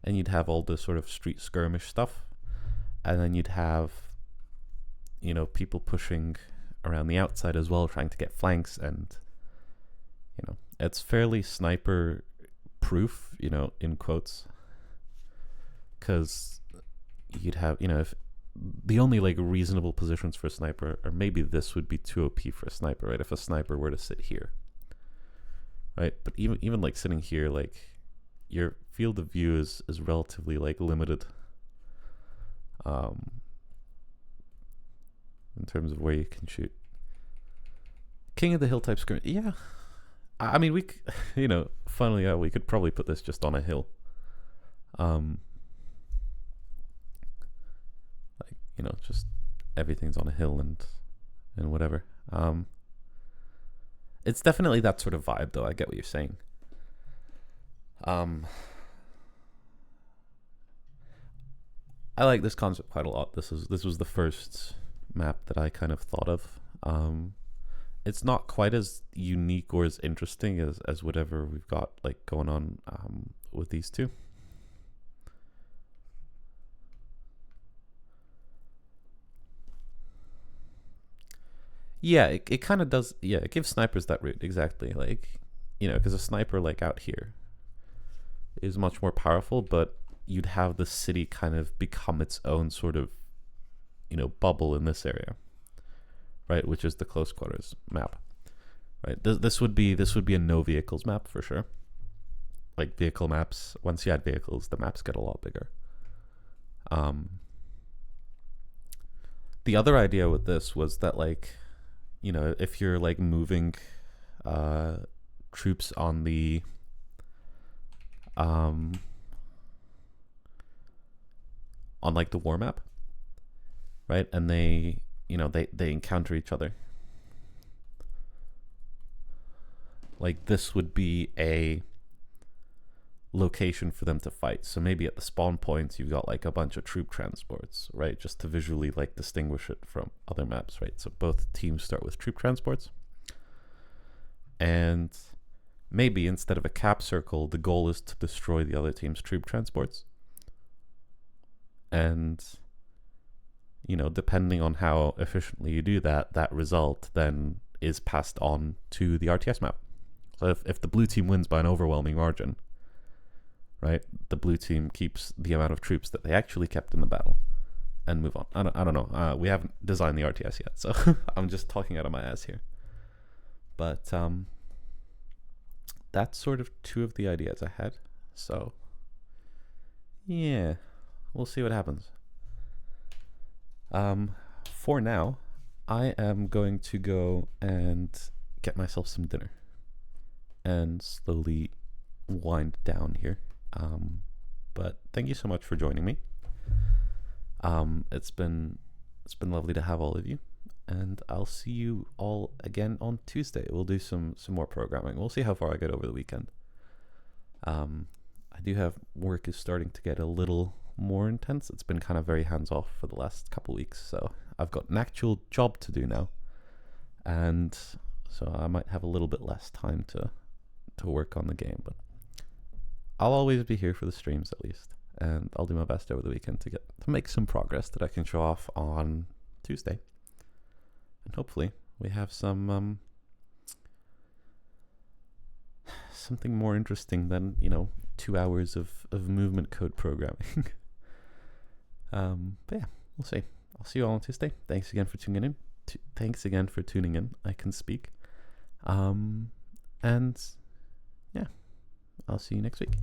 and you'd have all the sort of street skirmish stuff, and then you'd have, you know, people pushing around the outside as well, trying to get flanks. And, you know, it's fairly sniper proof, you know, in quotes, because you'd have, you know, if the only like reasonable positions for a sniper, or maybe this would be too OP for a sniper, right? If a sniper were to sit here, right? But even like sitting here, like your field of view is relatively like limited, in terms of where you can shoot. King of the Hill type skirmish, yeah. I mean, we, you know, funnily enough, we could probably put this just on a hill. Like, you know, just everything's on a hill and whatever. It's definitely that sort of vibe, though. I get what you're saying. I like this concept quite a lot. This was the first map that I kind of thought of. It's not quite as unique or as interesting as whatever we've got like going on with these two. Yeah, it kind of does. Yeah, it gives snipers that route, exactly. Like, you know, because a sniper like out here is much more powerful, but you'd have the city kind of become its own sort of, you know, bubble in this area, right? Which is the close quarters map, right? This would be a no vehicles map for sure. Like vehicle maps, once you add vehicles, the maps get a lot bigger. The other idea with this was that, like, you know, if you're like moving troops on the on like the war map, right, and they, you know, they encounter each other, like this would be a location for them to fight. So maybe at the spawn points you've got like a bunch of troop transports, right, just to visually like distinguish it from other maps, right? So both teams start with troop transports, and maybe instead of a cap circle, the goal is to destroy the other team's troop transports. And, you know, depending on how efficiently you do that, that result then is passed on to the RTS map. So if the blue team wins by an overwhelming margin, right, the blue team keeps the amount of troops that they actually kept in the battle and move on. I don't know. We haven't designed the RTS yet, so I'm just talking out of my ass here. But that's sort of two of the ideas I had. So yeah, we'll see what happens. For now, I am going to go and get myself some dinner and slowly wind down here. But thank you so much for joining me. It's been lovely to have all of you, and I'll see you all again on Tuesday. We'll do some more programming. We'll see how far I get over the weekend. I do have work is starting to get a little more intense. It's been kind of very hands-off for the last couple weeks, so I've got an actual job to do now, and so I might have a little bit less time to work on the game, but I'll always be here for the streams at least, and I'll do my best over the weekend to make some progress that I can show off on Tuesday, and hopefully we have some something more interesting than 2 hours of movement code programming. But yeah, we'll see. I'll see you all on Tuesday. Thanks again for tuning in. I can speak. And yeah, I'll see you next week.